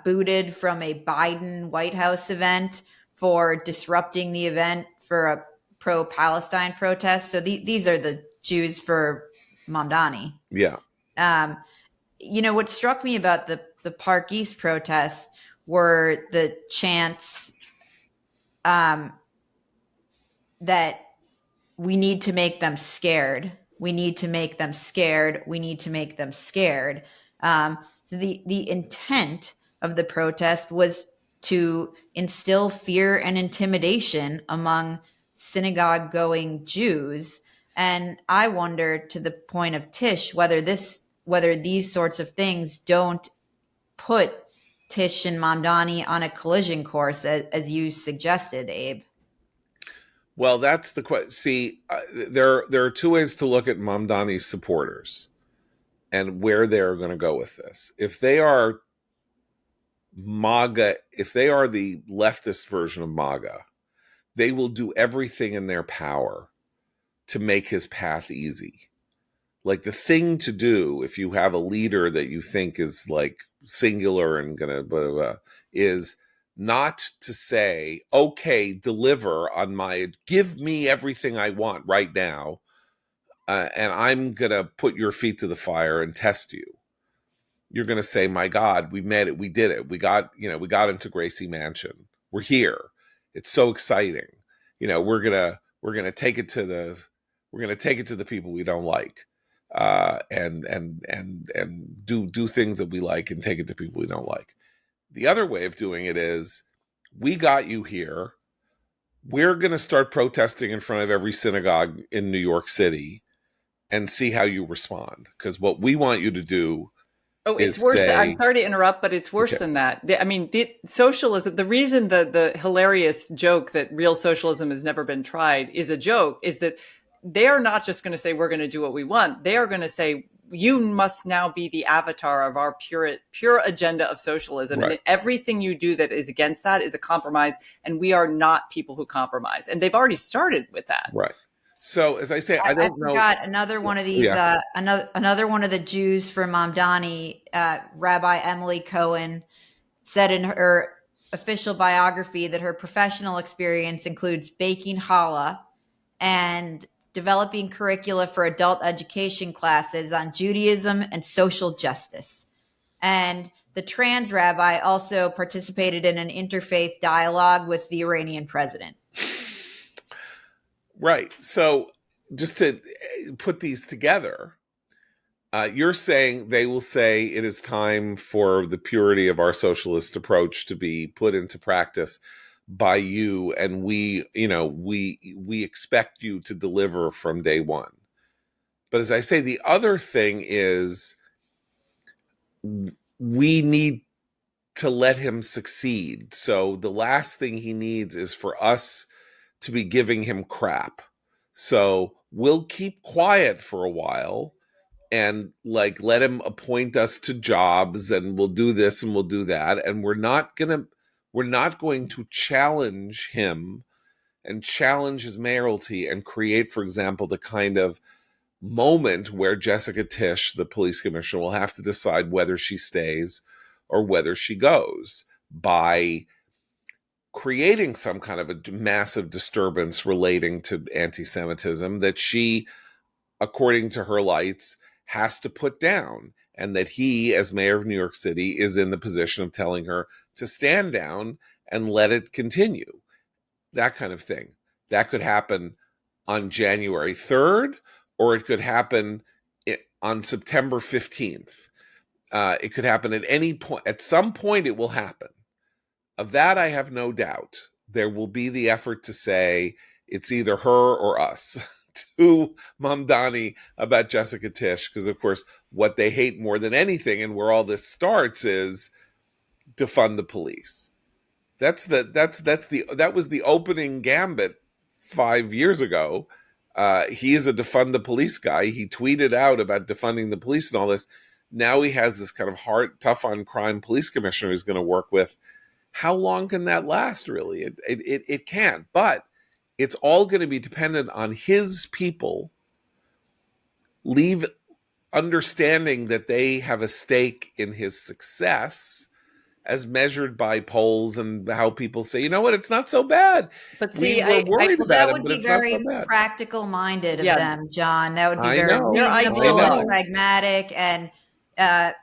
booted from a Biden White House event for disrupting the event for a pro-Palestine protest. So these are the Jews for Mamdani. Yeah. What struck me about the Park East protests were the chants that we need to make them scared. We need to make them scared. We need to make them scared. So the intent of the protest was to instill fear and intimidation among synagogue-going Jews. And I wonder, to the point of Tish, whether these sorts of things don't put Tish and Mamdani on a collision course, as you suggested, Abe. Well, that's the question. See, there are two ways to look at Mamdani's supporters and where they're going to go with this. If they are MAGA, if they are the leftist version of MAGA, they will do everything in their power to make his path easy. Like, the thing to do if you have a leader that you think is like singular and gonna is not to say, okay, deliver on my, give me everything I want right now, and I'm gonna put your feet to the fire and test you. You're gonna say, my God, we made it, we did it, we got into Gracie Mansion, we're here, it's so exciting. We're gonna take it to the people we don't like, and do things that we like and take it to people we don't like. The other way of doing it is, we got you here, we're going to start protesting in front of every synagogue in New York City and see how you respond, because what we want you to do It's is worse. I'm say, sorry to interrupt, but it's worse okay, than that. I mean, socialism, the reason the hilarious joke that real socialism has never been tried is a joke, is that they are not just going to say, we're going to do what we want. They are going to say, you must now be the avatar of our pure agenda of socialism. right, And everything you do that is against that is a compromise. And we are not people who compromise. And they've already started with that. right. So, as I say, I I don't know. forgot another one of these. Yeah. Another one of the Jews from Mamdani, Rabbi Emily Cohen, said in her official biography that her professional experience includes baking challah and developing curricula for adult education classes on Judaism and social justice. And the trans rabbi also participated in an interfaith dialogue with the Iranian president. Right. So, just to put these together, you're saying they will say it is time for the purity of our socialist approach to be put into practice by you, and we expect you to deliver from day one. But as I say, the other thing is, we need to let him succeed. So the last thing he needs is for us to be giving him crap. So we'll keep quiet for a while and like let him appoint us to jobs, and we'll do this and we'll do that, and we're not going to challenge him and challenge his mayoralty and create, for example, the kind of moment where Jessica Tisch, the police commissioner, will have to decide whether she stays or whether she goes, by creating some kind of a massive disturbance relating to anti-Semitism that she, according to her lights, has to put down, and that he, as mayor of New York City, is in the position of telling her to stand down and let it continue. That kind of thing. That could happen on January 3rd, or it could happen on September 15th. It could happen at any point. At some point, it will happen. Of that, I have no doubt. There will be the effort to say it's either her or us to Mamdani about Jessica Tisch, because, of course, what they hate more than anything, and where all this starts, is defund the police. That was the opening gambit 5 years ago. He is a defund the police guy. He tweeted out about defunding the police and all this. Now he has this kind of hard, tough on crime police commissioner he's going to work with. How long can that last, really? It can't. But it's all going to be dependent on his people understanding that they have a stake in his success, as measured by polls and how people say, you know what, it's not so bad. But We see, were worried about That him, would but be it's not so very bad. practical minded of Yeah. them, John. That would be I very know. They're reasonable and ideologues. pragmatic, and I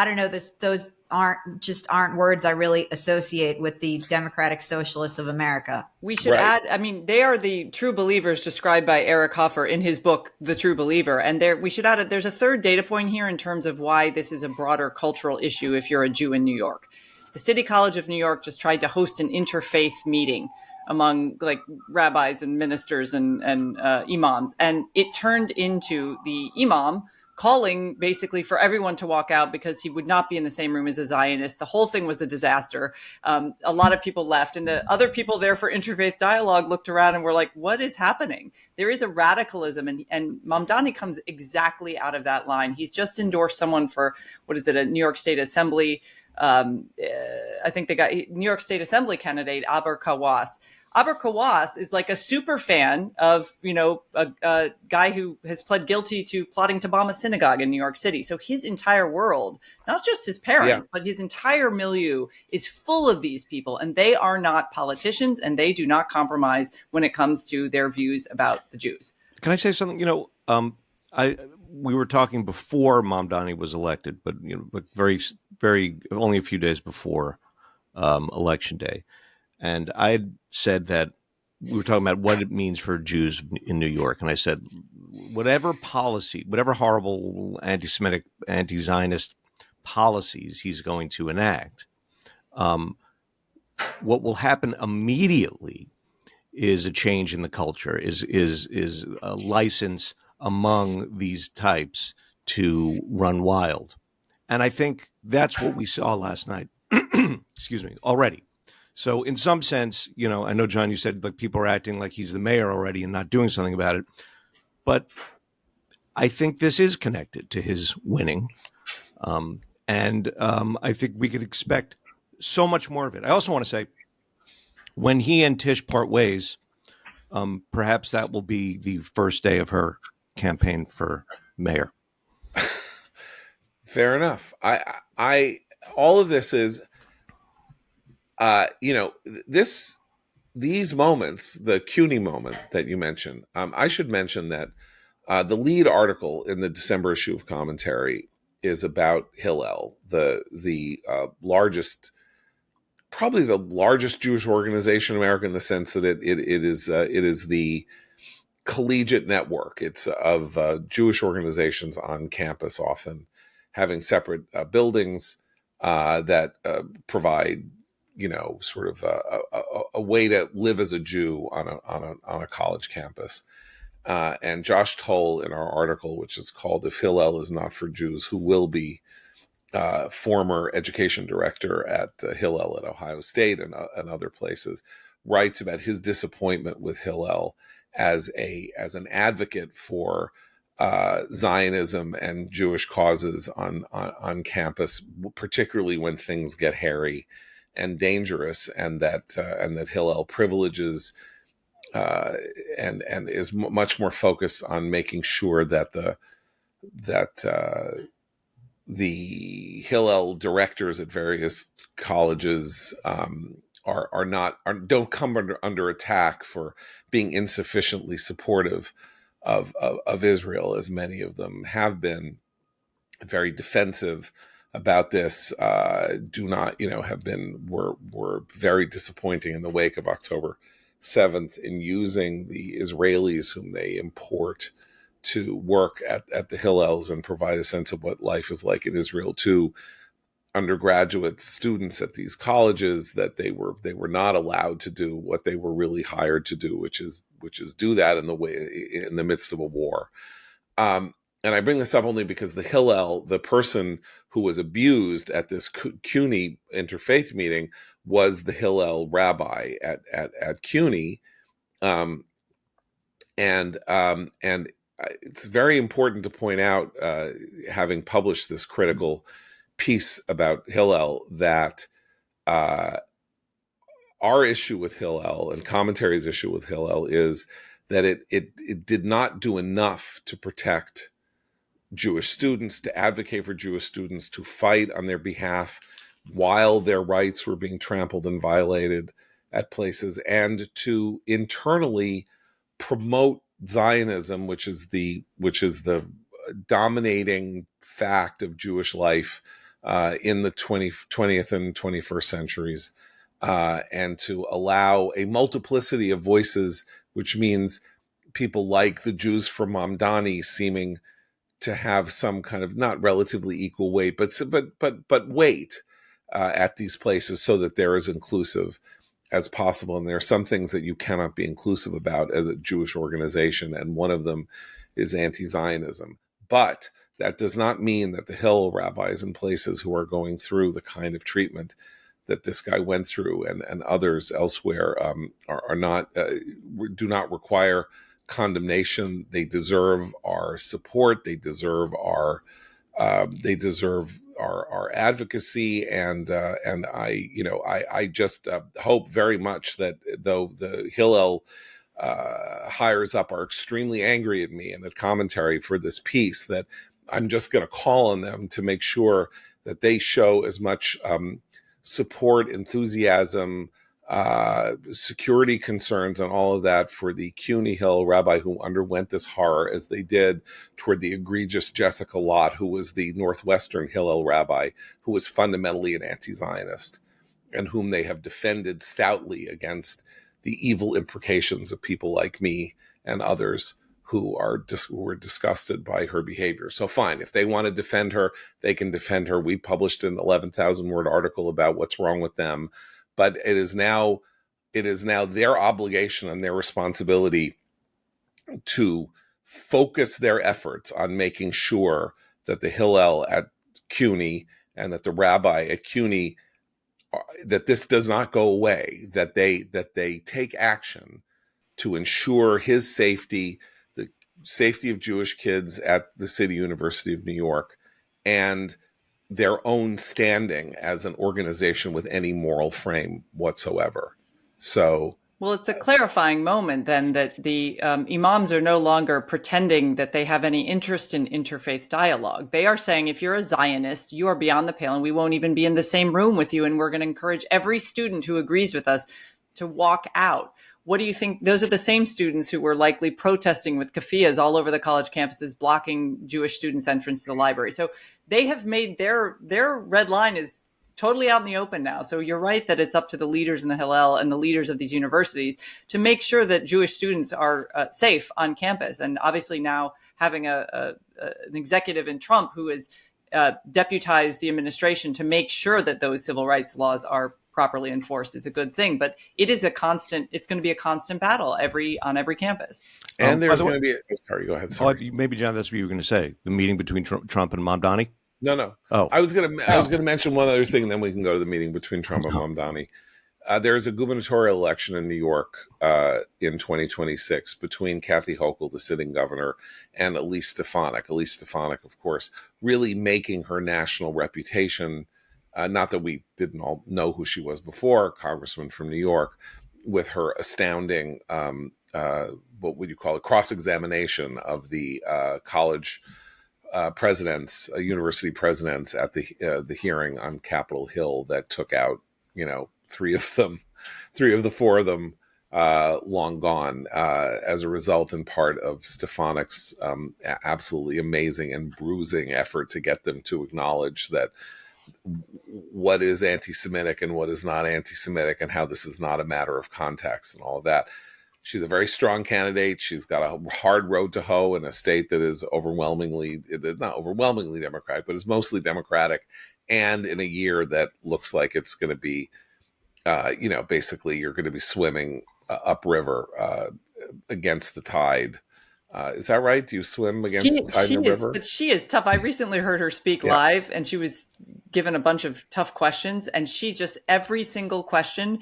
don't know, those aren't words I really associate with the Democratic Socialists of America. We should Right. add, I mean, they are the true believers described by Eric Hoffer in his book, The True Believer. And we should add, there's a third data point here in terms of why this is a broader cultural issue if you're a Jew in New York. The City College of New York just tried to host an interfaith meeting among like rabbis and ministers and imams. And it turned into the imam calling basically for everyone to walk out because he would not be in the same room as a Zionist. The whole thing was a disaster. A lot of people left, and the other people there for interfaith dialogue looked around and were like, what is happening? There is a radicalism, and Mamdani comes exactly out of that line. He's just endorsed someone for, what is it, a New York State Assembly. I think they got New York State Assembly candidate Aber Kawas. Aber Kawas is like a super fan of, a guy who has pled guilty to plotting to bomb a synagogue in New York City. So his entire world, not just his parents, but his entire milieu is full of these people. And they are not politicians, and they do not compromise when it comes to their views about the Jews. Can I say something? We were talking before Mamdani was elected, but very, very only a few days before Election Day. And I had said that we were talking about what it means for Jews in New York. And I said, whatever policy, whatever horrible anti-Semitic, anti-Zionist policies he's going to enact, what will happen immediately is a change in the culture, is a license among these types to run wild. And I think that's what we saw last night. Excuse me, already. So in some sense, I know, John, you said like people are acting like he's the mayor already and not doing something about it. But I think this is connected to his winning. And I think we could expect so much more of it. I also want to say, when he and Tish part ways, perhaps that will be the first day of her campaign for mayor. Fair enough. I all of this is, these moments, the CUNY moment that you mentioned, I should mention that the lead article in the December issue of Commentary is about Hillel, the largest, probably the largest Jewish organization in America, in the sense that it is the collegiate network. It's of Jewish organizations on campus, often having separate buildings that provide, sort of a way to live as a Jew on a college campus. And Josh Toll, in our article, which is called "If Hillel is Not for Jews, Who Will Be?" Former education director at Hillel at Ohio State and other places, writes about his disappointment with Hillel as an advocate for Zionism and Jewish causes on campus, particularly when things get hairy and dangerous, and that Hillel privileges and is much more focused on making sure that the Hillel directors at various colleges don't come under attack for being insufficiently supportive of Israel, as many of them have been. Very defensive about this. Were very disappointing in the wake of October 7th in using the Israelis whom they import to work at the Hillels and provide a sense of what life is like in Israel to undergraduate students at these colleges, that they were not allowed to do what they were really hired to do, which is do that in the midst of a war. And I bring this up only because the Hillel, the person who was abused at this CUNY interfaith meeting, was the Hillel rabbi at CUNY, and it's very important to point out, having published this critical piece about Hillel, that our issue with Hillel and Commentary's issue with Hillel is that it did not do enough to protect Jewish students, to advocate for Jewish students, to fight on their behalf while their rights were being trampled and violated at places, and to internally promote Zionism, which is the dominating fact of Jewish life in the 20th and 21st centuries, and to allow a multiplicity of voices, which means people like the Jews from Mamdani seeming to have some kind of not relatively equal weight, but weight at these places, so that they're as inclusive as possible. And there are some things that you cannot be inclusive about as a Jewish organization, and one of them is anti-Zionism. But that does not mean that the Hillel rabbis in places who are going through the kind of treatment that this guy went through, and others elsewhere, are not do not require condemnation. They deserve our support. They deserve our advocacy, and I just hope very much that though the Hillel hires up are extremely angry at me and at commentary for this piece, that I'm just going to call on them to make sure that they show as much support, enthusiasm, security concerns, and all of that for the CUNY Hill rabbi who underwent this horror as they did toward the egregious Jessica Lott, who was the Northwestern Hillel rabbi, who was fundamentally an anti-Zionist, and whom they have defended stoutly against the evil implications of people like me and others who were disgusted by her behavior. So fine, if they want to defend her, they can defend her. We published an 11,000 word article about what's wrong with them, but it is now their obligation and their responsibility to focus their efforts on making sure that the Hillel at CUNY and that the rabbi at CUNY, that this does not go away, that they take action to ensure his safety, the safety of Jewish kids at the City University of New York, and their own standing as an organization with any moral frame whatsoever. So, well, it's a clarifying moment then that the imams are no longer pretending that they have any interest in interfaith dialogue. They are saying, if you're a Zionist, you are beyond the pale and we won't even be in the same room with you. And we're going to encourage every student who agrees with us to walk out. What do you think? Those are the same students who were likely protesting with keffiyehs all over the college campuses, blocking Jewish students' entrance to the library. So they have made their red line is totally out in the open now. So you're right that it's up to the leaders in the Hillel and the leaders of these universities to make sure that Jewish students are safe on campus. And obviously now having an executive in Trump who has deputized the administration to make sure that those civil rights laws are properly enforced is a good thing. But it's going to be a constant battle on every campus. And there's going to be sorry, go ahead. Sorry. Maybe, John, that's what you were going to say. The meeting between Trump and Mamdani? No. Oh, I was going to mention one other thing, and then we can go to the meeting between Trump and Mamdani. There's a gubernatorial election in New York in 2026 between Kathy Hochul, the sitting governor, and Elise Stefanik. Elise Stefanik, of course, really making her national reputation. Not that we didn't all know who she was before, congressman from New York, with her astounding, what would you call it, cross-examination of the college presidents, university presidents at the hearing on Capitol Hill that took out, three of the four of them long gone as a result, in part, of Stefanik's absolutely amazing and bruising effort to get them to acknowledge that what is anti-Semitic and what is not anti-Semitic, and how this is not a matter of context and all of that. She's a very strong candidate. She's got a hard road to hoe in a state that is not overwhelmingly Democratic, but is mostly Democratic, and in a year that looks like it's going to be, basically you're going to be swimming upriver against the tide. Is that right? Do you swim against the tide in the river? But she is tough. I recently heard her speak live, and she was given a bunch of tough questions, and she just, every single question,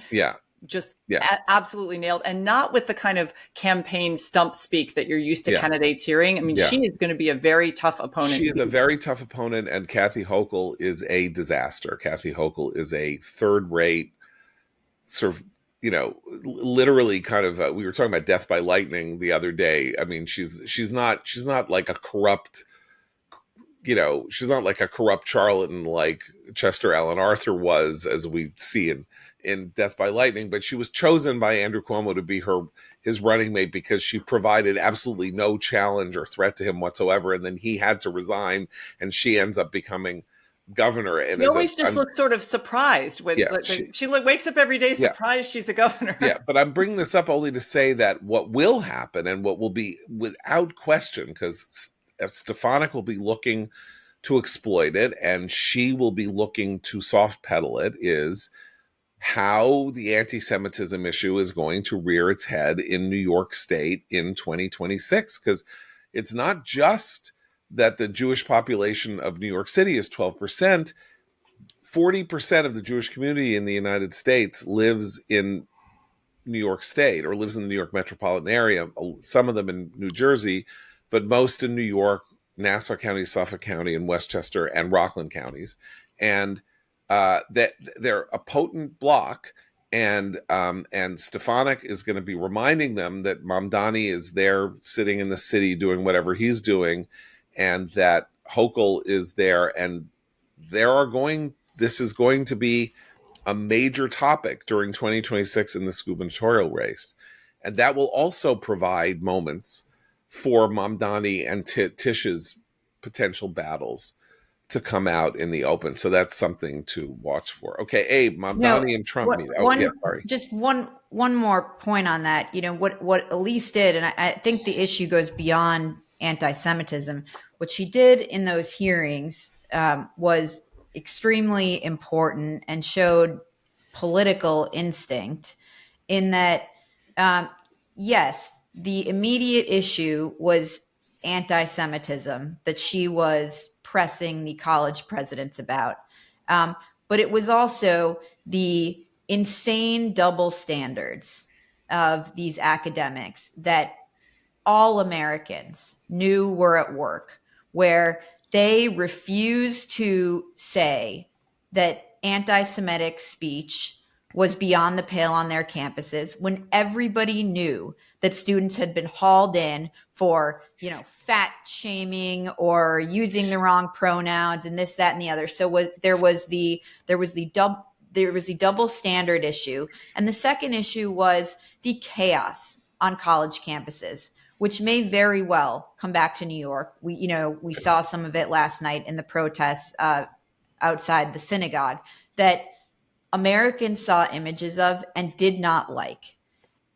absolutely nailed, and not with the kind of campaign stump speak that you're used to candidates hearing. I mean, she is going to be a very tough opponent. She is a very tough opponent, and Kathy Hochul is a disaster. Kathy Hochul is a third-rate sort of, literally kind of, we were talking about death by lightning the other day. I mean, she's not like a corrupt, she's not like a corrupt charlatan like Chester Alan Arthur was, as we see in Death by Lightning, but she was chosen by Andrew Cuomo to be his running mate because she provided absolutely no challenge or threat to him whatsoever, and then he had to resign, and she ends up becoming governor. And she always looks sort of surprised when she wakes up every day surprised she's a governor. Yeah, but I'm bringing this up only to say that what will happen, and what will be without question, because Stefanik will be looking to exploit it, and she will be looking to soft pedal it, is how the anti-Semitism issue is going to rear its head in New York State in 2026, because it's not just that the Jewish population of New York City is 12%. 40% of the Jewish community in the United States lives in New York State, or lives in the New York metropolitan area, some of them in New Jersey, but most in New York, Nassau County, Suffolk County, and Westchester and Rockland counties. And that they're a potent bloc. And Stefanik is going to be reminding them that Mamdani is there sitting in the city doing whatever he's doing, and that Hochul is there. And this is going to be a major topic during 2026 in this gubernatorial race. And that will also provide moments for Mamdani and Tish's potential battles to come out in the open. So that's something to watch for. Okay, Abe, Mamdani and Trump meet. Oh, yeah, sorry. Just one more point on that. What Elise did, and I think the issue goes beyond anti-Semitism. What she did in those hearings was extremely important and showed political instinct in that, yes, the immediate issue was anti-Semitism that she was pressing the college presidents about. But it was also the insane double standards of these academics that all Americans knew were at work, where they refused to say that anti-Semitic speech was beyond the pale on their campuses, when everybody knew that students had been hauled in for, fat shaming or using the wrong pronouns and this, that, and the other. So there was the double standard issue. And the second issue was the chaos on college campuses, which may very well come back to New York. We saw some of it last night in the protests outside the synagogue that Americans saw images of and did not like.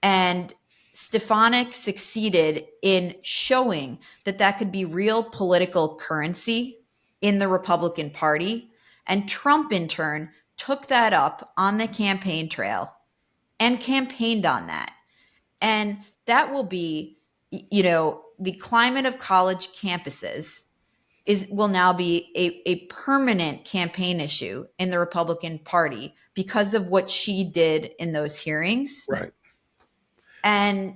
And Stefanik succeeded in showing that could be real political currency in the Republican Party. And Trump, in turn, took that up on the campaign trail and campaigned on that. And that will be, the climate of college campuses will now be a permanent campaign issue in the Republican Party because of what she did in those hearings. Right. And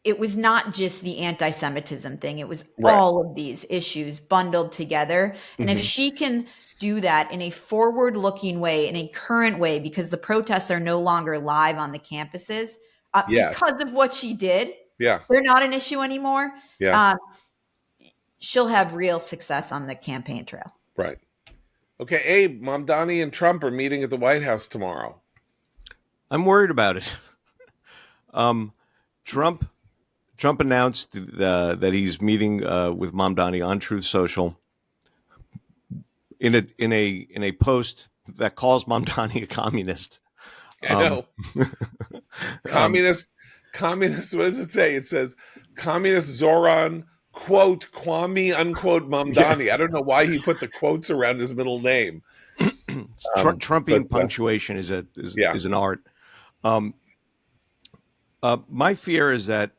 it was not just the anti-Semitism thing. It was all of these issues bundled together. And if she can do that in a forward-looking way, in a current way, because the protests are no longer live on the campuses, because of what she did, they're not an issue anymore. She'll have real success on the campaign trail. Right. Okay, Abe, Mamdani and Trump are meeting at the White House tomorrow. I'm worried about it. Trump announced that he's meeting with Mamdani on Truth Social in a post that calls Mamdani a communist. I know. Communist. What does it say? It says communist Zoran, quote, Kwame, unquote, Mamdani. I don't know why he put the quotes around his middle name. Trumpian punctuation is an art. My fear is that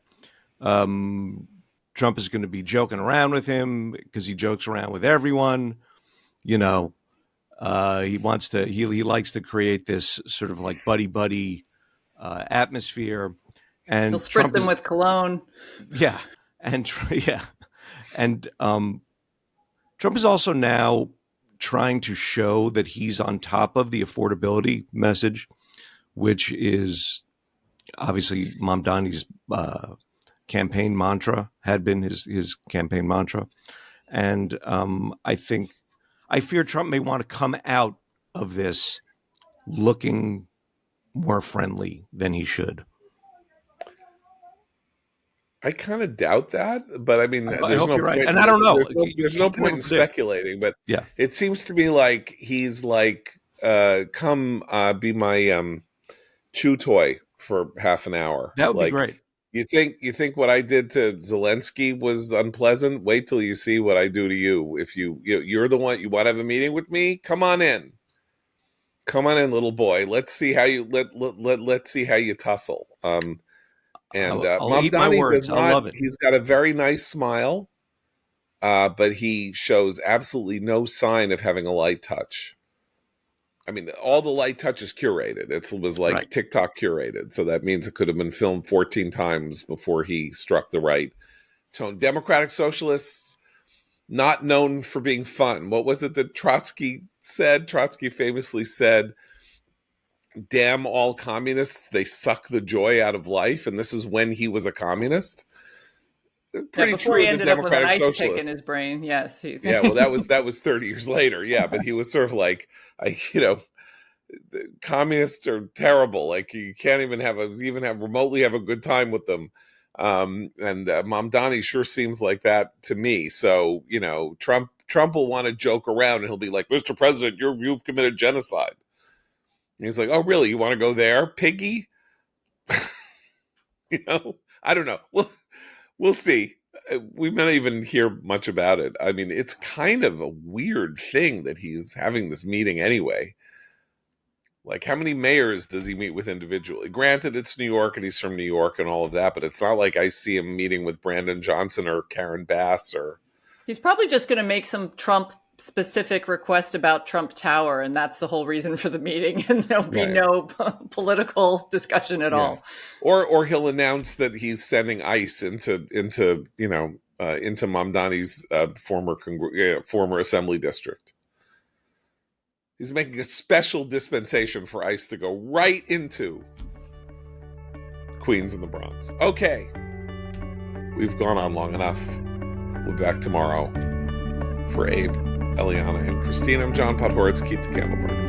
Trump is going to be joking around with him because he jokes around with everyone. He likes to create this sort of like buddy atmosphere, and he'll spritz them with cologne. Yeah, and Trump is also now trying to show that he's on top of the affordability message, which is obviously Mamdani's campaign mantra, had been his campaign mantra. And I fear Trump may want to come out of this looking more friendly than he should. I kind of doubt that, but I mean, there's no point. Right. And I don't know. There's no point in speculating, but it seems to me like he's like, come be my chew toy for half an hour. That would be great. You think what I did to Zelensky was unpleasant? Wait till you see what I do to you. If you're the one, you want to have a meeting with me, come on in. Come on in, little boy. Let's see how you let's see how you tussle. And I'll eat my Mamdani does words. I'll not. love it. He's got a very nice smile, but he shows absolutely no sign of having a light touch. I mean, all the light touch is curated. It was like Right. TikTok curated, so that means it could have been filmed 14 times before he struck the right tone. Democratic Socialists, not known for being fun. What was it that Trotsky said? Trotsky famously said, "Damn all communists, they suck the joy out of life." And this is when he was a communist. Yeah, Pretty before true he of the ended up with an Democratic ice pick Socialists. in his brain. Yes. Yeah, well, that was 30 years later. Yeah, but he was sort of like, the communists are terrible. Like you can't even have remotely have a good time with them. And Mamdani sure seems like that to me. So Trump will want to joke around and he'll be like, "Mr. President, you've committed genocide." And he's like, "Oh, really? You want to go there, piggy?" I don't know. We'll see. We may not even hear much about it. I mean, it's kind of a weird thing that he's having this meeting anyway. Like, how many mayors does he meet with individually? Granted, it's New York and he's from New York and all of that, but it's not like I see him meeting with Brandon Johnson or Karen Bass or. He's probably just going to make some Trump specific request about Trump Tower, and that's the whole reason for the meeting. And there'll be no political discussion at all. Or he'll announce that he's sending ICE into Mamdani's former assembly district. He's making a special dispensation for ICE to go right into Queens and the Bronx. Okay. We've gone on long enough. We'll be back tomorrow. For Abe, Eliana, and Christine, I'm John Podhoretz. Keep the candle burning.